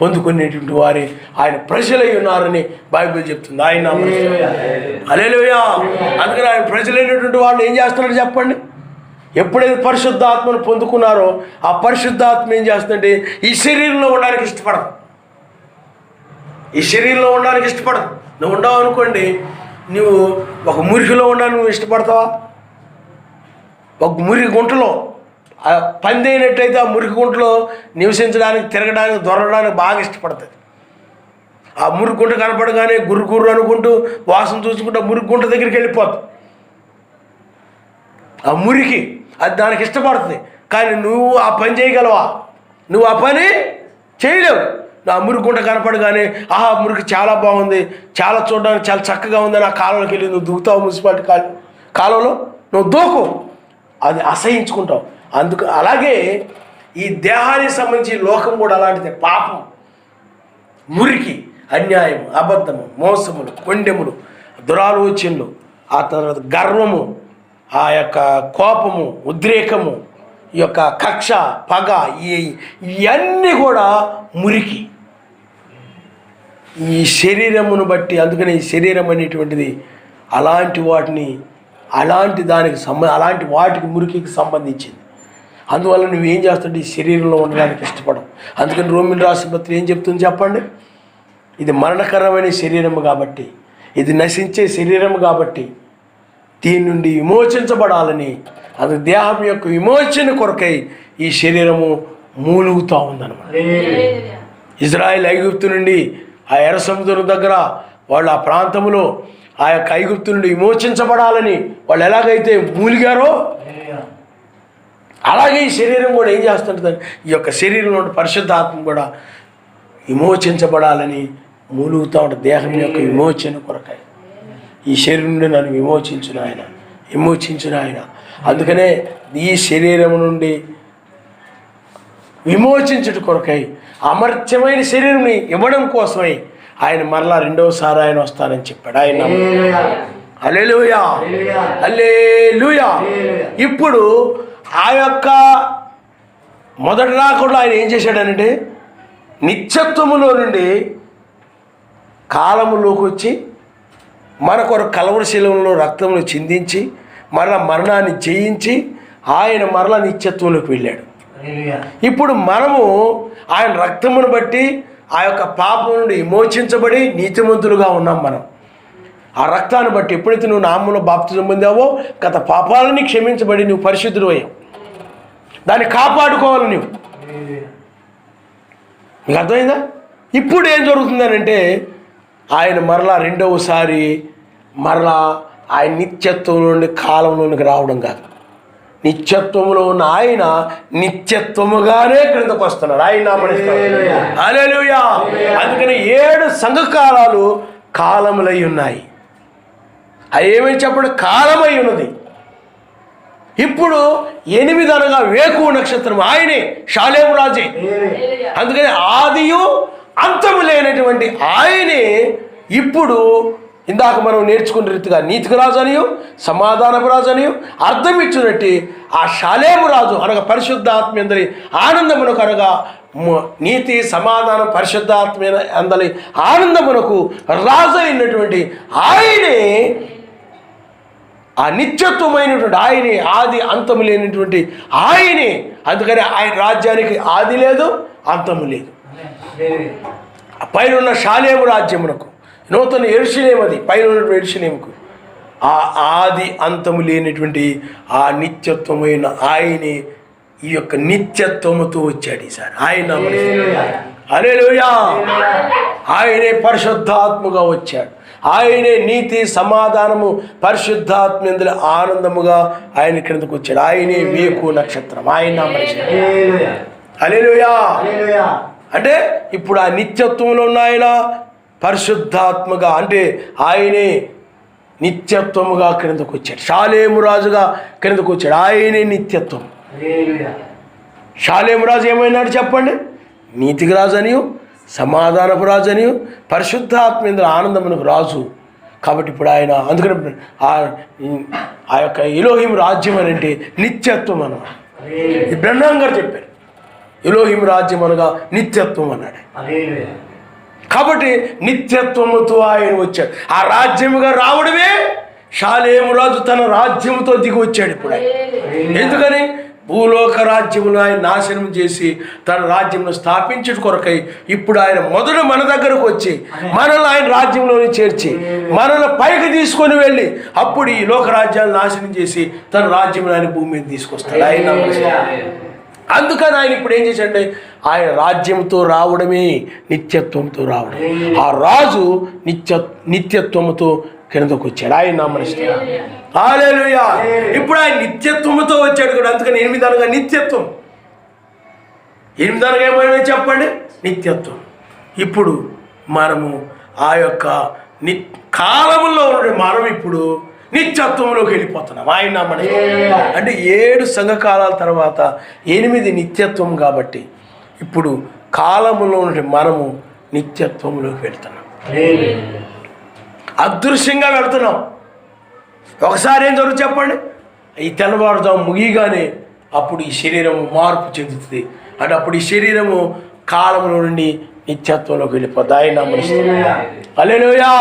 పొందుకునేటువంటి వారే ఆయన ప్రజలై ఉన్నారని బైబిల్ చెప్తుంది. ఆయన హల్లెలూయా. అందుకని ఆయన ప్రజలైనటువంటి వాళ్ళు ఏం చేస్తున్నారు చెప్పండి? ఎప్పుడైతే పరిశుద్ధాత్మను పొందుకున్నారో ఆ పరిశుద్ధాత్మ ఏం చేస్తుందంటే ఈ శరీరంలో ఉండడానికి ఇష్టపడదు. ఈ శరీరంలో ఉండడానికి ఇష్టపడదు. నువ్వు ఉండవు అనుకోండి, నువ్వు ఒక మురికిలో ఉండాలని నువ్వు ఇష్టపడతావా? ఒక మురికి గుంటలో పంది అయినట్టయితే ఆ మురికి గుంటలో నివసించడానికి, తిరగడానికి, దొరకడానికి బాగా ఇష్టపడుతుంది. ఆ మురికి గుంట కనపడగానే గుర్రు అనుకుంటూ వాసన చూసుకుంటూ మురికి గుంట దగ్గరికి వెళ్ళిపోతుంది. ఆ మురికి అది దానికి ఇష్టపడుతుంది. కానీ నువ్వు ఆ పని చేయగలవా? నువ్వు ఆ పని చేయలేవు. నా మురికి గుంట కనపడగానే ఆహా మురికి చాలా బాగుంది, చాలా చూడడానికి చాలా చక్కగా ఉందని ఆ కాలువలోకి వెళ్ళి నువ్వు దూకుతావు. మున్సిపాలిటీ కాలువలో నువ్వు దూకు, అది అసహించుకుంటావు. అలాగే ఈ దేహానికి సంబంధించి లోకం కూడా అలాంటిదే. పాపం, మురికి, అన్యాయం, అబద్ధము, మోసములు, కొండెములు, దురాలోచనలు, ఆ తర్వాత గర్వము, ఆ యొక్క కోపము, ఉద్రేకము, ఈ యొక్క కక్ష, పగ, ఇవన్నీ కూడా మురికి. ఈ శరీరమును బట్టి, అందుకని ఈ శరీరం అనేటువంటిది అలాంటి వాటికి మురికికి సంబంధించింది. అందువల్ల నువ్వేం చేస్తుంటే ఈ శరీరంలో ఉండడానికి ఇష్టపడవు. అందుకని రోమిల్ రాసిన పత్రిక ఏం చెప్తుంది చెప్పండి? ఇది మరణకరమైన శరీరము కాబట్టి, ఇది నశించే శరీరము కాబట్టి దీని నుండి విమోచించబడాలని, అది దేహం యొక్క విమోచన కొరకై ఈ శరీరము మూలుగుతూ ఉందన్నమాట. ఇజ్రాయెల్ ఐగుప్తు నుండి ఆ ఎర్ర సముద్రం దగ్గర వాళ్ళు ఆ ప్రాంతంలో ఆ యొక్క ఐగుప్తు నుండి విమోచించబడాలని వాళ్ళు ఎలాగైతే మూలిగారో అలాగే ఈ శరీరం కూడా ఏం చేస్తుంటుంది, ఈ యొక్క శరీరంలో పరిశుద్ధాత్మ కూడా విమోచించబడాలని మూలుగుతూ ఉంటుంది. దేహం యొక్క విమోచన కొరకై ఈ శరీరం నుండి నన్ను విమోచించిన ఆయన. అందుకనే ఈ శరీరం నుండి విమోచించుట కొరకై అమర్త్యమైన శరీరంని ఇవ్వడం కోసమై ఆయన మరలా రెండవసారి ఆయన వస్తానని చెప్పాడు. ఆయన హల్లెలూయా, హల్లెలూయా. ఇప్పుడు ఆ యొక్క మొదటి రాకుండా ఆయన ఏం చేశాడనంటే నిత్యత్వములో నుండి కాలములోకి వచ్చి మన కొరకు కలవరి శిలువలో రక్తమును చిందించి మరలా మరణాన్ని జయించి ఆయన మరలా నిత్యత్వంలోకి వెళ్ళాడు. ఇప్పుడు మనము ఆయన రక్తమును బట్టి ఆ యొక్క పాపం నుండి విమోచించబడి నీతిమంతులుగా ఉన్నాం. మనం ఆ రక్తాన్ని బట్టి ఎప్పుడైతే నువ్వు నామములో బాప్తిజం పొందావో గత పాపాలని క్షమించబడి నువ్వు పరిశుద్ధుడు అయ్యావు. దాన్ని కాపాడుకోవాలి నువ్వు. మీకు అర్థమైందా? ఇప్పుడు ఏం జరుగుతుందనంటే ఆయన మరలా రెండవసారి మరలా ఆయన నిత్యత్వం నుండి కాలంలోనికి రావడం కాదు, నిత్యత్వములో ఉన్న ఆయన నిత్యత్వముగానే క్రిందకు వస్తున్నాడు. ఆయన హల్లెలూయా. అందుకని 7 సంఘకాలాలు కాలములై ఉన్నాయి. అవి ఏమని చెప్పడం? కాలమై ఉన్నది. ఇప్పుడు 8 అనగా వేకువ నక్షత్రం ఆయనే, షాలేము రాజే. అందుకని ఆదియు అంతము లేనటువంటి ఆయనే ఇప్పుడు ఇందాక మనం నేర్చుకున్న రీతిగా నీతికి రాజు అనియు సమాధానపు రాజు అనియు అర్థం ఇచ్చినట్టు ఆ షాలేము రాజు అనగా పరిశుద్ధాత్మ అందరి ఆనందమునకు అనగా నీతి సమాధానం పరిశుద్ధాత్మ అందరి ఆనందమునకు రాజు అయినటువంటి ఆయనే, ఆ నిత్యత్వమైనటువంటి ఆయనే, ఆది అంతము లేనటువంటి ఆయనే. అందుకని ఆయన రాజ్యానికి ఆది లేదు, అంతము లేదు. పైన ఉన్న షాలేము రాజ్యమునకు నూతన యెరూషలేము, అది పైన ఉన్నటువంటి యెరూషలేముకు ఆ ఆది అంతము లేనటువంటి ఆ నిత్యత్వమైన ఆయనే ఈ యొక్క నిత్యత్వముతో వచ్చాడు ఈసారి. ఆయన హల్లెలూయా. ఆయనే పరిశుద్ధాత్మగా వచ్చాడు. ఆయనే నీతి సమాధానము పరిశుద్ధాత్మ ఇందులో ఆనందముగా ఆయన క్రిందకు వచ్చాడు. ఆయనే వేకువ నక్షత్రం. ఆయన హల్లెలూయా. అంటే ఇప్పుడు ఆ నిత్యత్వంలో ఉన్న ఆయన పరిశుద్ధాత్మగా, అంటే ఆయనే నిత్యత్వముగా క్రిందకు వచ్చాడు. షాలేము రాజుగా క్రిందకు వచ్చాడు. ఆయనే నిత్యత్వం. షాలేము రాజు ఏమైనాడు చెప్పండి? నీతికి రాజు అనియు సమాధానపు రాజు అనియు పరిశుద్ధాత్మ ఇందులో ఆనందమునకు రాజు. కాబట్టి ఇప్పుడు ఆయన అందుకని ఆ యొక్క ఎలోహిం రాజ్యం అని అంటే నిత్యత్వం అన్నమాట. ఈ బ్రహ్మాం గారు చెప్పారు ఎలోహిం రాజ్యం అనగా నిత్యత్వం అన్నాడు. కాబట్టి నిత్యత్వముతో ఆయన వచ్చాడు. ఆ రాజ్యముగా రావడమే షాలేము రాజు తన రాజ్యముతో దిగి వచ్చాడు ఇప్పుడు. ఎందుకని? భూలోక రాజ్యమును ఆయన నాశనం చేసి తన రాజ్యమును స్థాపించడం కొరకై ఇప్పుడు ఆయన మొదట మన దగ్గరకు వచ్చి మనల్ని ఆయన రాజ్యంలోనే చేర్చి మనల్ని పైకి తీసుకొని వెళ్ళి అప్పుడు ఈ లోక రాజ్యాలను నాశనం చేసి తన రాజ్యమును ఆయన భూమి మీద తీసుకొస్తాడు ఆయన. అందుకని ఆయన ఇప్పుడు ఏం చేశాడంటే ఆయన రాజ్యంతో రావడమే నిత్యత్వంతో రావడం. ఆ రాజు నిత్యత్వముతో కిందకు వచ్చాడు. ఆయన నామనిస్తాడు. హల్లెలూయా. ఇప్పుడు ఆయన నిత్యత్వముతో వచ్చాడు కూడా. అందుకని 8 అనగా నిత్యత్వం. 8 అనగా ఏమైనా చెప్పండి? నిత్యత్వం. ఇప్పుడు మనము ఆ యొక్క కాలములో ఉండే మనం ఇప్పుడు నిత్యత్వంలోకి వెళ్ళిపోతున్నాం. ఆయన నామనిస్తాడు. అంటే 7 సంఘకాలాల తర్వాత 8 నిత్యత్వం. కాబట్టి ఇప్పుడు కాలములో ఉండే మనము నిత్యత్వంలోకి వెళ్తున్నాం, అదృశ్యంగా వెళ్తున్నాం. ఒకసారి ఏం జరుగుతుంది చెప్పండి? ఈ తెల్లవారుజాము ముగియగానే అప్పుడు ఈ శరీరము మార్పు చెందుతుంది. అంటే అప్పుడు ఈ శరీరము కాలంలో నుండి నిత్యత్వంలోకి వెళ్ళిపోద్ది. ఆయన నమ్మనిస్తాం. హల్లెలూయా,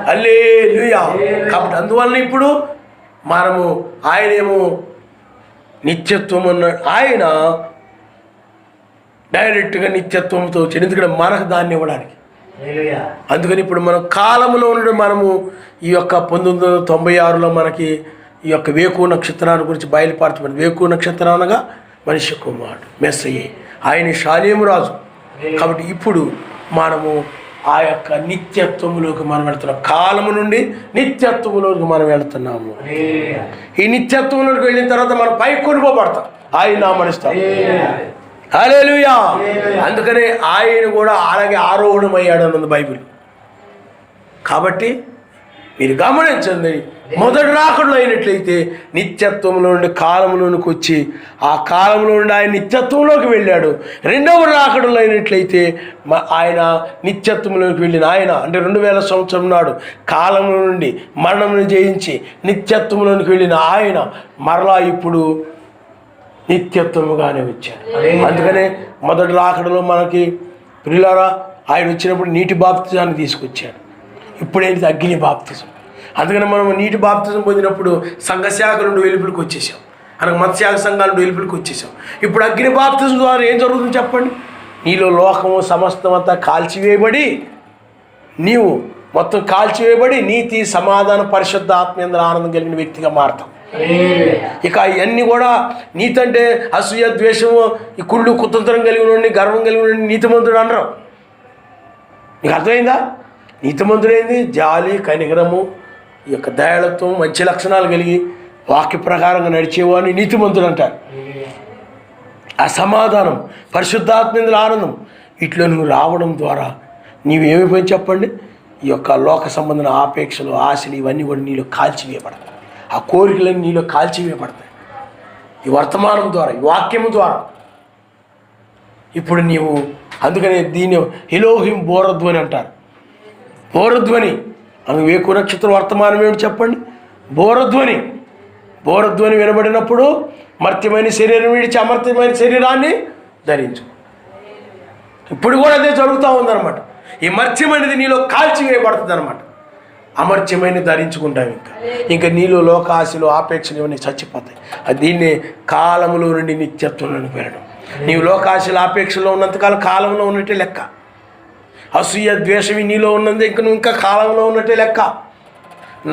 హల్లెలూయా. కాబట్టి అందువలన ఇప్పుడు మనము ఆయనేమో నిత్యత్వం అన్నాడు, ఆయన డైరెక్ట్గా నిత్యత్వంతో ఎందుకంటే మనకు దాన్ని ఇవ్వడానికి. అందుకని ఇప్పుడు మనం కాలంలో ఉండడం, మనము ఈ యొక్క 1996లో మనకి ఈ యొక్క వేకువ నక్షత్రాన్ని గురించి బయలుపరచబడింది. వేకువ నక్షత్రం అనగా మనిషి కుమారుడు, మెస్సయ్యే, ఆయన షాలేము రాజు. కాబట్టి ఇప్పుడు మనము ఆ యొక్క నిత్యత్వములోకి మనం వెళ్తున్నాం. కాలము నుండి నిత్యత్వములోకి మనం వెళ్తున్నాము. ఈ నిత్యత్వంలోకి వెళ్ళిన తర్వాత మనం పై కొనుకోబడతాం, ఆయన నామనిస్తాం. హల్లెలూయా. అందుకనే ఆయన కూడా అలాగే ఆరోహణమయ్యాడు అన్నది బైబిల్. కాబట్టి మీరు గమనించండి, మొదటి రాకడలో అయినట్లయితే నిత్యత్వంలో నుండి కాలంలోనికి వచ్చి ఆ కాలంలో నుండి ఆయన నిత్యత్వంలోకి వెళ్ళాడు. రెండవ రాకడలో అయినట్లయితే ఆయన నిత్యత్వంలోకి వెళ్ళిన ఆయన అంటే 2000 సంవత్సరం నాడు కాలం నుండి మరణమును జయించి నిత్యత్వంలోనికి వెళ్ళిన ఆయన మరలా ఇప్పుడు నిత్యత్వముగానే వచ్చాడు. అందుకనే మొదటి రాకడలో మనకి ప్రియులారా ఆయన వచ్చినప్పుడు నీటి బాప్తిజాన్ని తీసుకొచ్చాడు. ఇప్పుడేంటి అగ్ని బాప్తిజం. అందుకని మనం నీటి బాప్తిజం పొందినప్పుడు సంఘశాఖ నుండి వెలుపులకు వచ్చేసాం, అనగా మత్స్యాగ సంఘాల నుండి వెలుపులకు వచ్చేసాం. ఇప్పుడు అగ్ని బాప్తిజం ద్వారా ఏం జరుగుతుంది చెప్పండి? నీలో లోకము సమస్తం అంతా కాల్చివేయబడి, నీవు మొత్తం కాల్చివేయబడి నీతి సమాధాన పరిశుద్ధ ఆత్మేంద్ర ఆనందం కలిగిన వ్యక్తిగా మారతాం. ఇక ఇవన్నీ కూడా నీతి అంటే అసూయ, ద్వేషము, ఈ కుళ్ళు కుతంత్రం కలిగి ఉండి గర్వం కలిగి ఉండి నీతిమంతుడు అనరు. నీకు అర్థమైందా? నీతిమంతుడైంది జాలి, కనికరము, ఈ యొక్క దయాళత్వం, మంచి లక్షణాలు కలిగి వాక్య ప్రకారంగా నడిచేవాడిని నీతిమంతుడు అంటారు. ఆ సమాధానం, పరిశుద్ధాత్మేంద్ర ఆనందం, ఇట్లా నువ్వు రావడం ద్వారా నీవేమైపోయింది చెప్పండి? ఈ యొక్క లోక సంబంధమైన ఆపేక్షలు, ఆశలు ఇవన్నీ కూడా నీలో కాల్చివేయబడతాయి. ఆ కోరికలన్నీ నీలో కాల్చివేయబడతాయి ఈ వర్తమానం ద్వారా, ఈ వాక్యము ద్వారా. ఇప్పుడు నీవు అందుకనే దీన్ని ఎలోహిం బోరధ్వని అంటారు. బోరధ్వని అందుకు వేకువ నక్షత్ర వర్తమానం ఏమిటి చెప్పండి? బోరధ్వని. బోరధ్వని వినబడినప్పుడు మర్త్యమైన శరీరం విడిచి అమర్త్యమైన శరీరాన్ని ధరించు. ఇప్పుడు కూడా అదే జరుగుతూ ఉందన్నమాట. ఈ మర్త్యమైనది నీలో కాల్చివేయబడుతుంది అనమాట. అమర్త్యమైన ధరించుకుంటాం. ఇంకా నీలో లోక ఆశలు, ఆపేక్షలు ఇవన్నీ చచ్చిపోతాయి. దీన్నే కాలములో నుండి నిత్యత్వంలోకి వెళ్ళడం. నీవు లోకాశలు, ఆపేక్షలో ఉన్నంతకాలం కాలంలో ఉన్నట్టే లెక్క. అసూయ, ద్వేషమి నీలో ఉన్నది ఇంక నువ్వు ఇంకా కాలంలో ఉన్నట్టే లెక్క.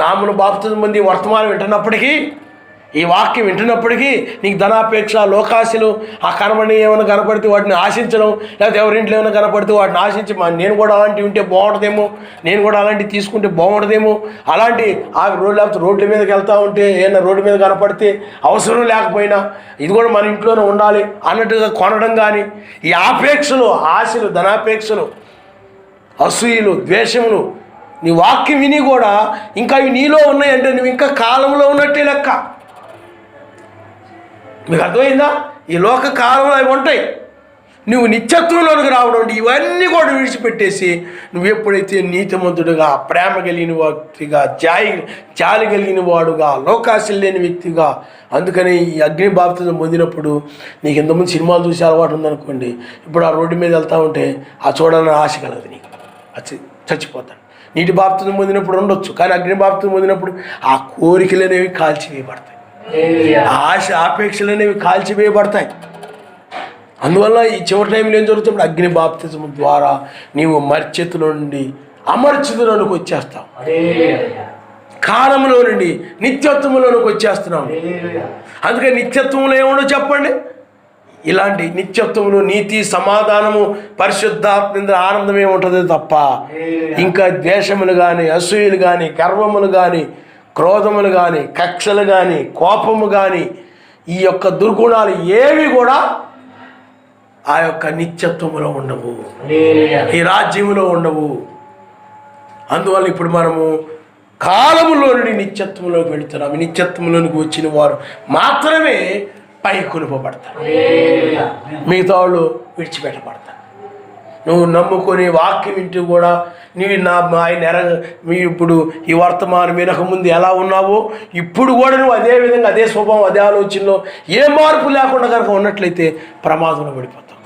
నామును బాప్తిజం పొంది వర్తమానం వింటున్నప్పటికీ, ఈ వాక్యం వింటున్నప్పటికీ నీకు ధనాపేక్ష, లోకాశలు, ఆ కనబడి ఏమైనా కనపడితే వాటిని ఆశించడం, లేకపోతే ఎవరింట్లో ఏమైనా కనపడితే వాటిని ఆశించి నేను కూడా అలాంటివి ఉంటే బాగుంటుందేమో, నేను కూడా అలాంటివి తీసుకుంటే బాగుంటుందేమో, అలాంటి ఆ లేకపోతే రోడ్ల మీదకి వెళ్తూ ఉంటే ఏమైనా రోడ్డు మీద కనపడితే అవసరం లేకపోయినా ఇది కూడా మన ఇంట్లోనే ఉండాలి అన్నట్టుగా కొనడం. కానీ ఈ ఆపేక్షలు, ఆశలు, ధనాపేక్షలు, అసూయలు, ద్వేషములు నీ వాక్యం విని కూడా ఇంకా ఇవి నీలో ఉన్నాయంటే నువ్వు ఇంకా కాలంలో ఉన్నట్టే లెక్క. మీకు అర్థమైందా? ఈ లోక కాలంలో అవి ఉంటాయి. నువ్వు నిత్యత్వంలోనికి రావడం అంటే ఇవన్నీ కూడా విడిచిపెట్టేసి నువ్వు ఎప్పుడైతే నీతిమంతుడుగా, ప్రేమ కలిగిన వ్యక్తిగా, జాలి కలిగిన వాడుగా, లోకాశలు లేని వ్యక్తిగా. అందుకని ఈ అగ్ని బాప్తిజం పొందినప్పుడు నీకు ఇంతకుముందు సినిమాలు చూసి అలవాటు ఉందనుకోండి, ఇప్పుడు ఆ రోడ్డు మీద వెళ్తూ ఉంటే ఆ చూడాలని ఆశ కలదు నీకు, అది చచ్చిపోతాను. నీటి బాప్తిజం పొందినప్పుడు ఉండొచ్చు, కానీ అగ్ని బాప్తిజం పొందినప్పుడు ఆ కోరికలు అనేవి కాల్చివేయబడతాయి, ఆశ, ఆపేక్షలు అనేవి కాల్చివేయబడతాయి. అందువల్ల ఈ చివరి టైంలో ఏం జరుగుతుంది? అగ్ని బాప్తిజం ద్వారా నీవు మర్చితుల నుండి అమర్చితులోనికి వచ్చేస్తావు, కాలంలో నుండి నిత్యత్వంలోనికి వచ్చేస్తున్నావు. అందుకే నిత్యత్వంలో ఏముండో చెప్పండి? ఇలాంటి నిత్యత్వములు, నీతి, సమాధానము, పరిశుద్ధాత్మేంద్ర ఆనందమే ఉంటుంది తప్ప ఇంకా ద్వేషములు కానీ, అసూయలు కానీ, గర్వములు కానీ, క్రోధములు కానీ, కక్షలు కానీ, కోపము కానీ, ఈ యొక్క దుర్గుణాలు ఏవి కూడా ఆ యొక్క నిత్యత్వములో ఉండవు, ఈ రాజ్యములో ఉండవు. అందువల్ల ఇప్పుడు మనము కాలములో నుండి నిత్యత్వంలోకి వెళుతున్నాం. నిత్యత్వంలోనికి వచ్చిన వారు మాత్రమే పై కొలుపబడతారు, మిగతా వాళ్ళు విడిచిపెట్టబడతారు. నువ్వు నమ్ముకొని వాక్యం వింటూ కూడా నువ్వు ఆయన ఇప్పుడు ఈ వర్తమానం వినకముందు ఎలా ఉన్నావో ఇప్పుడు కూడా నువ్వు అదే విధంగా, అదే స్వభావం, అదే ఆలోచనలో ఏ మార్పు లేకుండా కనుక ఉన్నట్లయితే ప్రమాదంలో పడిపోతావు,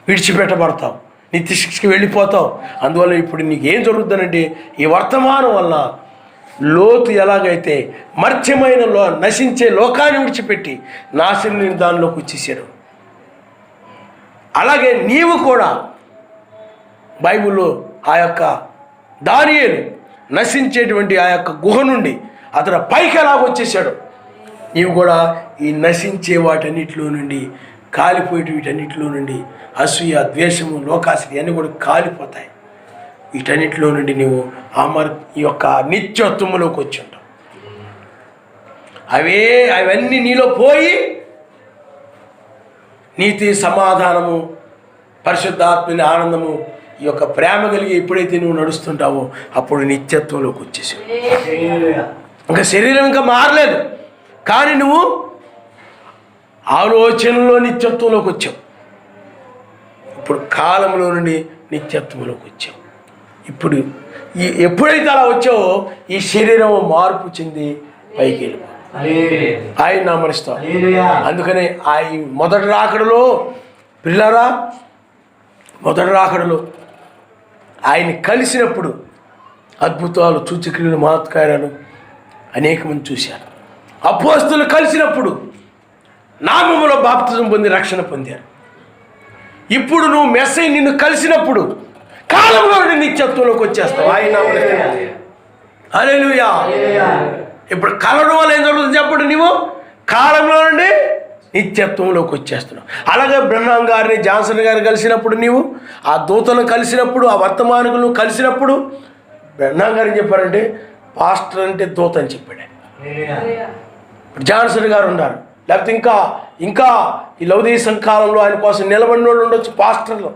విడిచిపెట్టబడతావు. నిత్య శిక్షకి వెళ్ళిపోతావు. అందువల్ల ఇప్పుడు నీకు ఏం జరుగుతుందంటే ఈ వర్తమానం వలన లోతు ఎలాగైతే మర్త్యమైన నశించే లోకాన్ని విడిచిపెట్టి నాశనం దానిలోకి వచ్చేసాడు, అలాగే నీవు కూడా బైబిల్లో ఆ యొక్క దానియేలు నశించేటువంటి ఆ యొక్క గుహ నుండి అతను పైకి ఎలాగ వచ్చేసాడు, నీవు కూడా ఈ నశించే వాటన్నిటిలో నుండి, కాలిపోయేటి వీటన్నిటిలో నుండి అసూయ, ద్వేషము, లోకాశలు ఇవన్నీ కూడా కాలిపోతాయి. వీటన్నిటిలో నుండి నీవు ఈ యొక్క నిత్యత్వములోకి వచ్చి ఉంటావు. అవన్నీ నీలో పోయి నీతి, సమాధానము, పరిశుద్ధాత్మని ఆనందము, ఈ యొక్క ప్రేమ కలిగి ఎప్పుడైతే నువ్వు నడుస్తుంటావో అప్పుడు నిత్యత్వంలోకి వచ్చేసావు. ఇంకా శరీరం ఇంకా మారలేదు, కానీ నువ్వు ఆలోచనలో నిత్యత్వంలోకి వచ్చావు. ఇప్పుడు కాలంలో నుండి నిత్యత్వంలోకి వచ్చావు. ఇప్పుడు ఎప్పుడైతే అలా వచ్చావో ఈ శరీరం మార్పు చెంది పైకి వెళ్ళిపో. ఆయన నామనిస్తాం. అందుకనే ఆయన మొదటి రాకడలో పిల్లరా, మొదటి రాకడలో ఆయన కలిసినప్పుడు అద్భుతాలు, సూచక్రియలు, మహత్కార్యాలు అనేక మంది చూశారు. అపోస్తలులు కలిసినప్పుడు నామములో బాప్తిజం పొంది రక్షణ పొందారు. ఇప్పుడు నువ్వు మెస్సయ్య నిన్ను కలిసినప్పుడు కాలంలో నిత్యత్వంలోకి వచ్చేస్తావు. ఆయన హల్లెలూయా. ఇప్పుడు కలవడం వల్ల ఏం జరుగుతుంది చెప్పండి, నువ్వు కాలంలో నుండి నిత్యత్వంలోకి వచ్చేస్తున్నావు. అలాగే బ్రహ్మాం గారిని, జాన్సన్ గారిని కలిసినప్పుడు, నీవు ఆ దూతను కలిసినప్పుడు, ఆ వర్తమానికులను కలిసినప్పుడు బ్రహ్మాం గారు ఏం చెప్పారంటే పాస్టర్ అంటే దూత అని చెప్పాడు. జాన్సన్ గారు ఉన్నారు, లేకపోతే ఇంకా ఈ లౌదీసం కాలంలో ఆయన కోసం నిలబడిన వాళ్ళు ఉండొచ్చు, పాస్టర్లు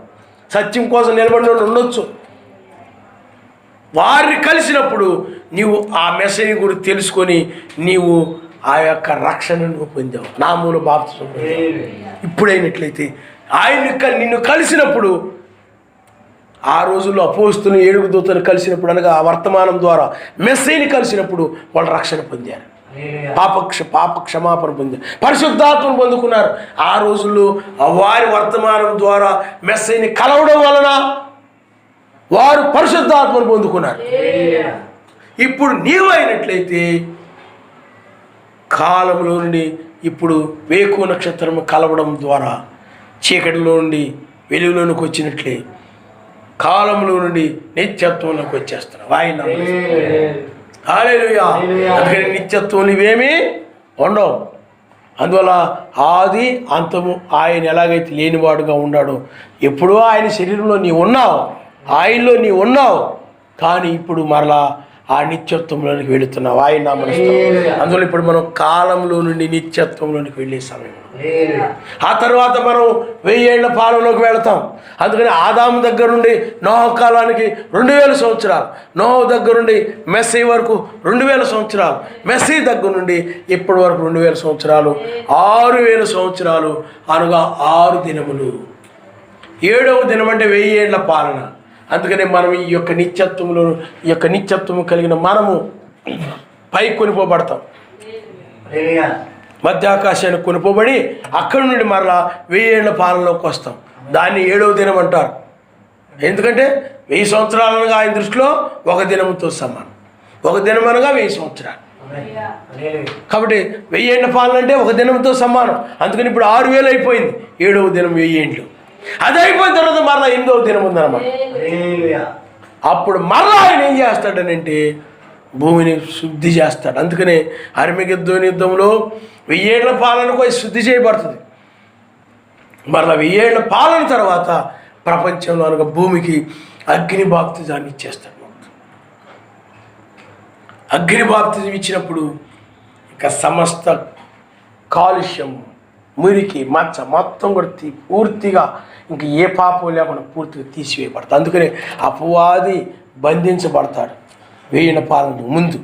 సత్యం కోసం నిలబడిన వాళ్ళు ఉండొచ్చు. వారిని కలిసినప్పుడు నీవు ఆ మెసేజ్ గురించి తెలుసుకొని నీవు ఆ యొక్క రక్షణను పొందావు, నామములో బాప్తిజం పొందావు. ఇప్పుడైనట్లయితే ఆయన నిన్ను కలిసినప్పుడు, ఆ రోజుల్లో అపోస్తులను 7 దూతలు కలిసినప్పుడు, అనగా ఆ వర్తమానం ద్వారా మెస్సయ్యని కలిసినప్పుడు వాళ్ళు రక్షణ పొందారు, పాప క్షమాపణ పొందారు, పరిశుద్ధాత్మను పొందుకున్నారు. ఆ రోజుల్లో వారి వర్తమానం ద్వారా మెస్సయ్యని కలవడం వలన వారు పరిశుద్ధాత్మను పొందుకున్నారు. ఇప్పుడు నీవు అయినట్లయితే కాలంలో నుండి ఇప్పుడు వేకువ నక్షత్రము కలవడం ద్వారా చీకటిలో నుండి వెలుగులోనికి వచ్చినట్లే కాలంలో నుండి నిత్యత్వంలోకి వచ్చేస్తున్నావు. ఆయన హల్లెలూయా. అందుకని నిత్యత్వం నువ్వేమీ ఉండవు. అందువల్ల ఆది అంతము ఆయన ఎలాగైతే లేనివాడుగా ఉన్నాడో, ఎప్పుడో ఆయన శరీరంలో నీవు ఉన్నావు, ఆయనలో నీవు ఉన్నావు, కానీ ఇప్పుడు మరలా ఆ నిత్యత్వంలోనికి వెళుతున్నావు. ఆయన నామనిస్తాం. అందువల్ల ఇప్పుడు మనం కాలంలో నుండి నిత్యత్వంలోనికి వెళ్ళే సమయం. ఆ తర్వాత మనం 1000 ఏళ్ల పాలనలోకి వెళతాం. అందుకని ఆదాము దగ్గర నుండి నోహ కాలానికి 2000 సంవత్సరాలు, నోహ దగ్గర నుండి మెస్సీ వరకు 2000 సంవత్సరాలు, మెస్సీ దగ్గర నుండి ఇప్పటి వరకు 2000 సంవత్సరాలు, 6000 సంవత్సరాలు అనగా 6 దినములు. 7వ దినం అంటే 1000 ఏళ్ల పాలన. అందుకనే మనం ఈ యొక్క నిత్యత్వము కలిగిన మనము పై కొనిపోబడతాం, మధ్యాకాశానికి కొనిపోబడి అక్కడి నుండి మరలా 1000 ఏళ్ల పాలనలోకి వస్తాం. దాన్ని 7వ దినం అంటారు. ఎందుకంటే 1000 సంవత్సరాలు అనగా ఆయన దృష్టిలో ఒక దినంతో సమానం. ఒక దినం అనగా 1000 సంవత్సరాలు. కాబట్టి 1000 ఏళ్ల పాలన అంటే ఒక దినంతో సమానం. అందుకని ఇప్పుడు 6000 అయిపోయింది, 7వ దినం 1000 ఏండ్లు. అది అయిపోయిన తర్వాత మరలా 8వ దినం ఉందన్నమాట. అప్పుడు మరలా ఆయన ఏం చేస్తాడనంటే భూమిని శుద్ధి చేస్తాడు. అందుకనే అర్మగెద్దోను యుద్ధంలో 1000 ఏళ్ల పాలనకు శుద్ధి చేయబడుతుంది. మరలా 1000 ఏళ్ల పాలన తర్వాత ప్రపంచంలో అనగా భూమికి అగ్ని బాప్తిజాన్ని ఇచ్చేస్తాడు. అగ్ని బాప్తిజం ఇచ్చినప్పుడు ఇక సమస్త కాలుష్యం, మురికి, మచ్చ మొత్తం కూడా పూర్తిగా ఇంక ఏ పాపం లేకుండా పూర్తిగా తీసివేయబడతాడు. అందుకనే అపవాది బంధించబడతాడు 1000 ఏళ్ల పాలన ముందు.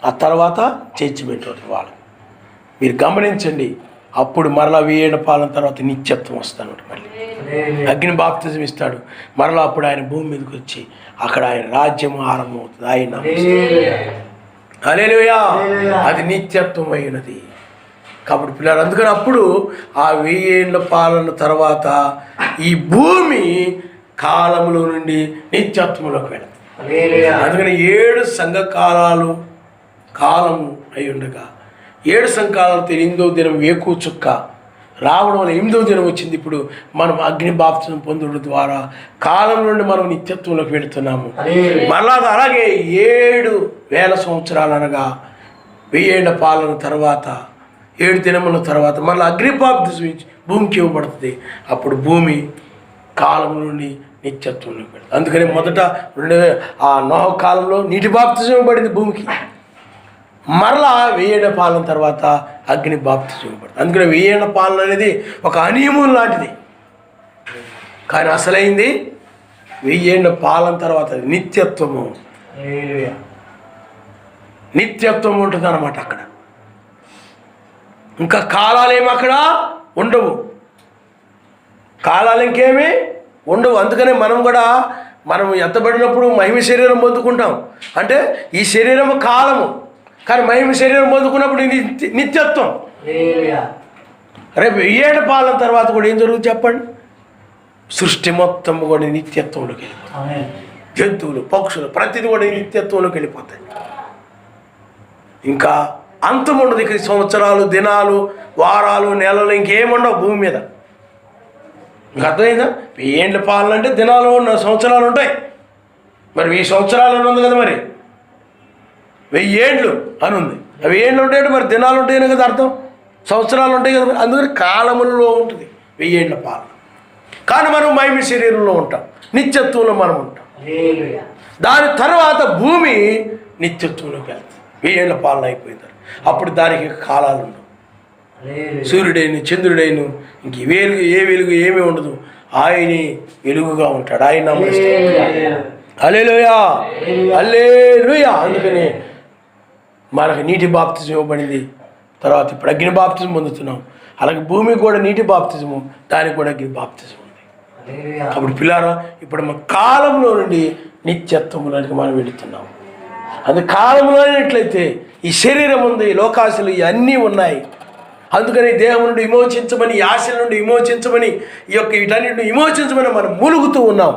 ఆ తర్వాత జడ్జిమెంట్ వాళ్ళు మీరు గమనించండి. అప్పుడు మరలా 1000 ఏళ్ల పాలన తర్వాత నిత్యత్వం వస్తాడు. మళ్ళీ అగ్ని బాప్తిజం ఇస్తాడు. మరలా అప్పుడు ఆయన భూమి మీదకి వచ్చి అక్కడ ఆయన రాజ్యం ఆరంభమవుతుంది. ఆయన హల్లెలూయా. అది నిత్యత్వం అయినది. కాబట్టి పిల్లలు అందుకని అప్పుడు ఆ 1000 ఏళ్ల పాలన తర్వాత ఈ భూమి కాలంలో నుండి నిత్యత్వంలోకి వెళుతుంది. అందుకని 7 సంఘకాలాలు కాలము అయి ఉండగా 7 సంఘకాలాలతో 8వ దినం వేకువ చుక్క రావడం వల్ల 8వ దినం వచ్చింది. ఇప్పుడు మనం అగ్ని బాప్తిసం పొందడం ద్వారా కాలం నుండి మనం నిత్యత్వంలోకి వెళుతున్నాము. మరలా అలాగే 7,000 సంవత్సరాలు అనగా 1000 ఏళ్ల పాలన తర్వాత 7 దినముల తర్వాత మళ్ళీ అగ్ని బాప్తిసం భూమికి ఇవ్వబడుతుంది. అప్పుడు భూమి కాలం నుండి నిత్యత్వంలోకి వెళుతుంది. అందుకని మొదట ఆ నోహ కాలంలో నీటి బాప్తిసం ఇవ్వబడింది భూమికి. మరలా 1000 ఏళ్ల పాలన తర్వాత అగ్ని బాప్తిసం ఇవ్వబడుతుంది. అందుకని 1000 ఏళ్ల పాలన అనేది ఒక హనీమూన్ లాంటిది. కానీ అసలైంది 1000 ఏళ్ల పాలన తర్వాత నిత్యత్వము ఉంటుంది అన్నమాట. అక్కడ ఇంకా కాలాలేమి అక్కడ ఉండవు, కాలాలు ఇంకేమీ ఉండవు. అందుకనే మనం ఎత్తబడినప్పుడు మహిమ శరీరం పొందుకుంటాం. అంటే ఈ శరీరం కాలము, కానీ మహిమ శరీరం పొందుకున్నప్పుడు నిత్యత్వం. రేపు 1000 ఏళ్ల పాలన తర్వాత కూడా ఏం జరుగుతుంది చెప్పండి? సృష్టి మొత్తం కూడా నిత్యత్వంలోకి వెళ్ళిపోతాయి. జంతువులు, పక్షులు ప్రతిదీ కూడా నిత్యత్వంలోకి వెళ్ళిపోతాయి. ఇంకా అంతం ఉండదు. ఇక సంవత్సరాలు, దినాలు, వారాలు, నెలలు ఇంకేముండవు భూమి మీద. ఇంకా అర్థమైందా? 1000 ఏళ్ల పాలన అంటే దినాలు సంవత్సరాలు ఉంటాయి. మరి 1000 సంవత్సరాలు అని ఉంది కదా, మరి 1000 ఏళ్ళు అని ఉంది. 1000 ఏళ్ళు ఉంటాయంటే మరి దినాలు ఉంటాయని కదా అర్థం, సంవత్సరాలు ఉంటాయి కదా. అందుకని కాలములలో ఉంటుంది 1000 ఏళ్ల పాలన. కానీ మనం మహిమ శరీరంలో ఉంటాం, నిత్యత్వంలో మనం ఉంటాం. దాని తర్వాత భూమి నిత్యత్వంలోకి వెళ్తుంది. 1000 ఏళ్ల పాలన అయిపోయింది. అప్పుడు దానికి కాలాలు ఉండవు. సూర్యుడైన చంద్రుడైన ఇంక ఏ వెలుగు ఏమీ ఉండదు. ఆయనే వెలుగుగా ఉంటాడు. ఆయన హల్లెలూయా, హల్లెలూయా. అందుకని మనకు నీటి బాప్తిజం ఇవ్వబడింది. తర్వాత ఇప్పుడు అగ్ని బాప్తిజం పొందుతున్నాం. అలాగే భూమికి కూడా నీటి బాప్తిజము, దానికి కూడా అగ్ని బాప్తిజం ఉంది. కాబట్టి పిల్లారా, ఇప్పుడు మన కాలంలో నుండి నిత్యత్వంలోనికి మనం వెళుతున్నాం. అది కాలంలో అయినట్లయితే ఈ శరీరం ఉంది, లోకాశలు ఇవన్నీ ఉన్నాయి. అందుకని దేహం నుండి విమోచించమని, ఈ ఆశల నుండి విమోచించమని, ఈ యొక్క వీటన్నిటిని విమోచించమని మనం మూలుగుతూ ఉన్నాం.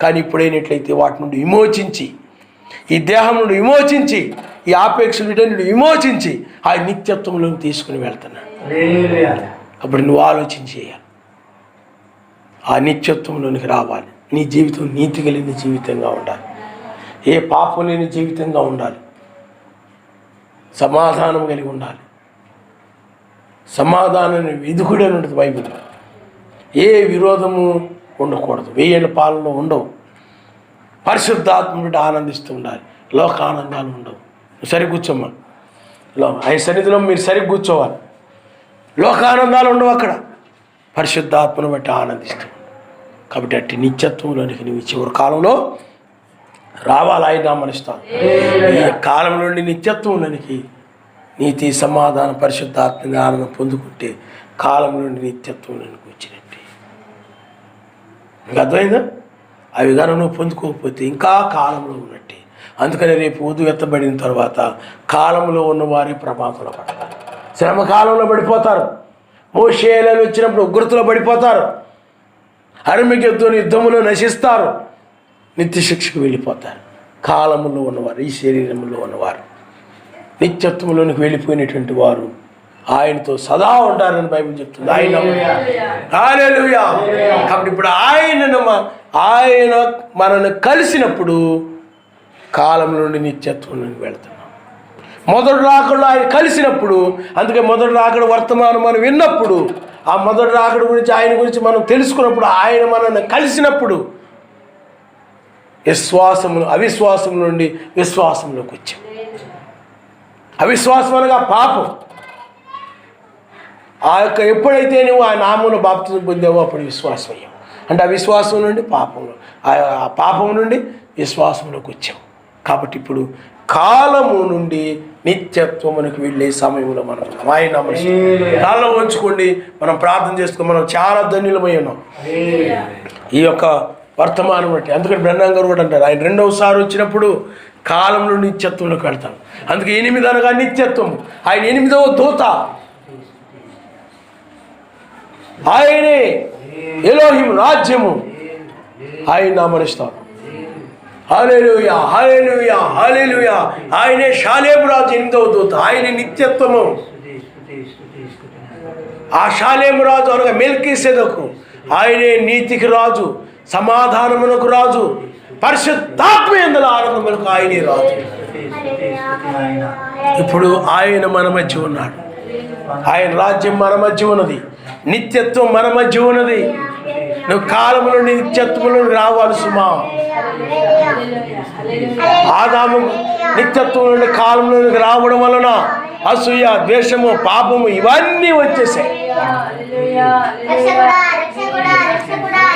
కానీ ఇప్పుడైనట్లయితే వాటి నుండి విమోచించి, ఈ దేహం నుండి విమోచించి, ఈ ఆపేక్షలు వీటన్నిటి విమోచించి ఆ నిత్యత్వంలోకి తీసుకుని వెళ్తున్నాడు. అప్పుడు నువ్వు ఆలోచన చేయాలి, ఆ నిత్యత్వంలోనికి రావాలి. నీ జీవితం నీతి కలిగిన జీవితంగా ఉండాలి, ఏ పాపం లేని జీవితంగా ఉండాలి, సమాధానం కలిగి ఉండాలి. సమాధానాన్ని విధుకుడే ఉంటుంది బైబిల్. ఏ విరోధము ఉండకూడదు. 1000 ఏళ్ల పాలనలో ఉండవు. పరిశుద్ధాత్మ నుండి ఆనందిస్తూ ఉండాలి. లోక ఆనందాలు ఉండవు. సరి కూర్చోమ్మా, ఆయన సన్నిధిలో మీరు సరిగ్గా కూర్చోవాలి. లోకానందాలు ఉండవు అక్కడ. పరిశుద్ధాత్మను బట్టి ఆనందిస్తూ. కాబట్టి అట్టి నిత్యత్వంలోనికి నువ్వు చివరి కాలంలో రావాలి. ఆయన గమనిస్తాను. ఈ కాలం నుండి నిత్యత్వంలోనికి నీతి, సమాధానం, పరిశుద్ధాత్మ ఆనందం పొందుకుంటే కాలం నుండి నిత్యత్వంలోనికి వచ్చినట్టే. నీకు అర్థమైందా? అవి కానీ నువ్వు పొందుకోకపోతే ఇంకా కాలంలో ఉన్నట్టే. అందుకని రేపు ఉదయం ఎత్తబడిన తర్వాత కాలంలో ఉన్నవారే ప్రమాదంలో పడతారు, శ్రమకాలంలో పడిపోతారు. మోషేలు వచ్చినప్పుడు ఉగ్రతలో పడిపోతారు, అర్మగెద్దోను యుద్ధములో నశిస్తారు, నిత్య శిక్షకు వెళ్ళిపోతారు. కాలంలో ఉన్నవారు, ఈ శరీరంలో ఉన్నవారు, నిత్యత్వంలోనికి వెళ్ళిపోయినటువంటి వారు ఆయనతో సదా ఉంటారని బైబిల్ చెప్తుంది. ఆయన హల్లెలూయా. కాబట్టి ఇప్పుడు ఆయన మనల్ని కలిసినప్పుడు కాలం నుండి నిత్యత్వంలోకి వెళ్తున్నాం. మొదటి రాకడలో ఆయన కలిసినప్పుడు, అందుకే మొదటి రాకడ వర్తమానం మనం విన్నప్పుడు, ఆ మొదటి రాకడ గురించి, ఆయన గురించి మనం తెలుసుకున్నప్పుడు, ఆయన మనల్ని కలిసినప్పుడు అవిశ్వాసం నుండి విశ్వాసంలోకి వచ్చాం. అవిశ్వాసం అనగా పాపం. ఆ యొక్క ఎప్పుడైతే నువ్వు ఆ నామంలో బాప్తిజం పొందావో అప్పుడు విశ్వాసం అయ్యావు. అంటే అవిశ్వాసం నుండి పాపంలో, ఆ పాపం నుండి విశ్వాసంలోకి వచ్చావు. కాబట్టి ఇప్పుడు కాలము నుండి నిత్యత్వమునికి వెళ్ళే సమయంలో మనం ఆయన కాలం ఉంచుకోండి. మనం ప్రార్థన చేసుకుని మనం చాలా ధన్యులమై ఉన్నాం ఈ యొక్క వర్తమానం బట్టి. అందుకని బ్రహ్మాం గారు కూడా అంటారు, ఆయన రెండవసారి వచ్చినప్పుడు కాలం నుండి నిత్యత్వంలోకి వెళ్తాను. అందుకే 8 అనగా నిత్యత్వం. ఆయన 8వ దూత ఆయనే ఎలోహిం రాజ్యము, ఆయన మరుస్తాం. హల్లెలూయా, హల్లెలూయా, హల్లెలూయా. ఆయనే షాలేము రాజు 8వ దూత, ఆయన నిత్యత్వము. ఆ షాలేము రాజు అనగా మెల్కీసెదకు, ఆయనే నీతికి రాజు, సమాధానమునకు రాజు, పరిశుద్ధాత్మ యందు ఆనందమునకు ఆయనే రాజు. ఇప్పుడు ఆయన మన మధ్య ఉన్నాడు. ఆయన రాజ్యం మన మధ్య ఉన్నది, నిత్యత్వం మన మధ్య ఉన్నది. నువ్వు కాలములో నిత్యత్వంలో రావాలి సుమా. ఆదాము నిత్యత్వం నుండి కాలంలోనికి రావడం వలన అసూయ, ద్వేషము, పాపము ఇవన్నీ వచ్చేసాయి.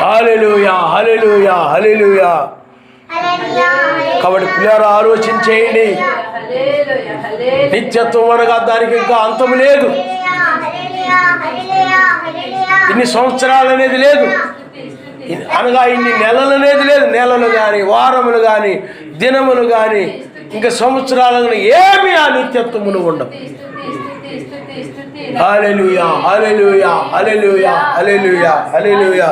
హల్లెలూయా, హల్లెలూయా, హల్లెలూయా. కాబట్టి పిల్లలు ఆలోచన చేయండి. నిత్యత్వం అనగా దానికి ఇంకా అంతం లేదు. ఇన్ని సంవత్సరాలు అనేది లేదు, అనగా ఇన్ని నెలలు అనేది లేదు. నెలలు కానీ, వారములు కానీ, దినములు కానీ, ఇంకా సంవత్సరాలు కానీ ఏమి ఆ నిత్యత్వమును ఉండవు. హల్లెలూయా, హల్లెలూయా, హల్లెలూయా, హల్లెలూయా, హల్లెలూయా.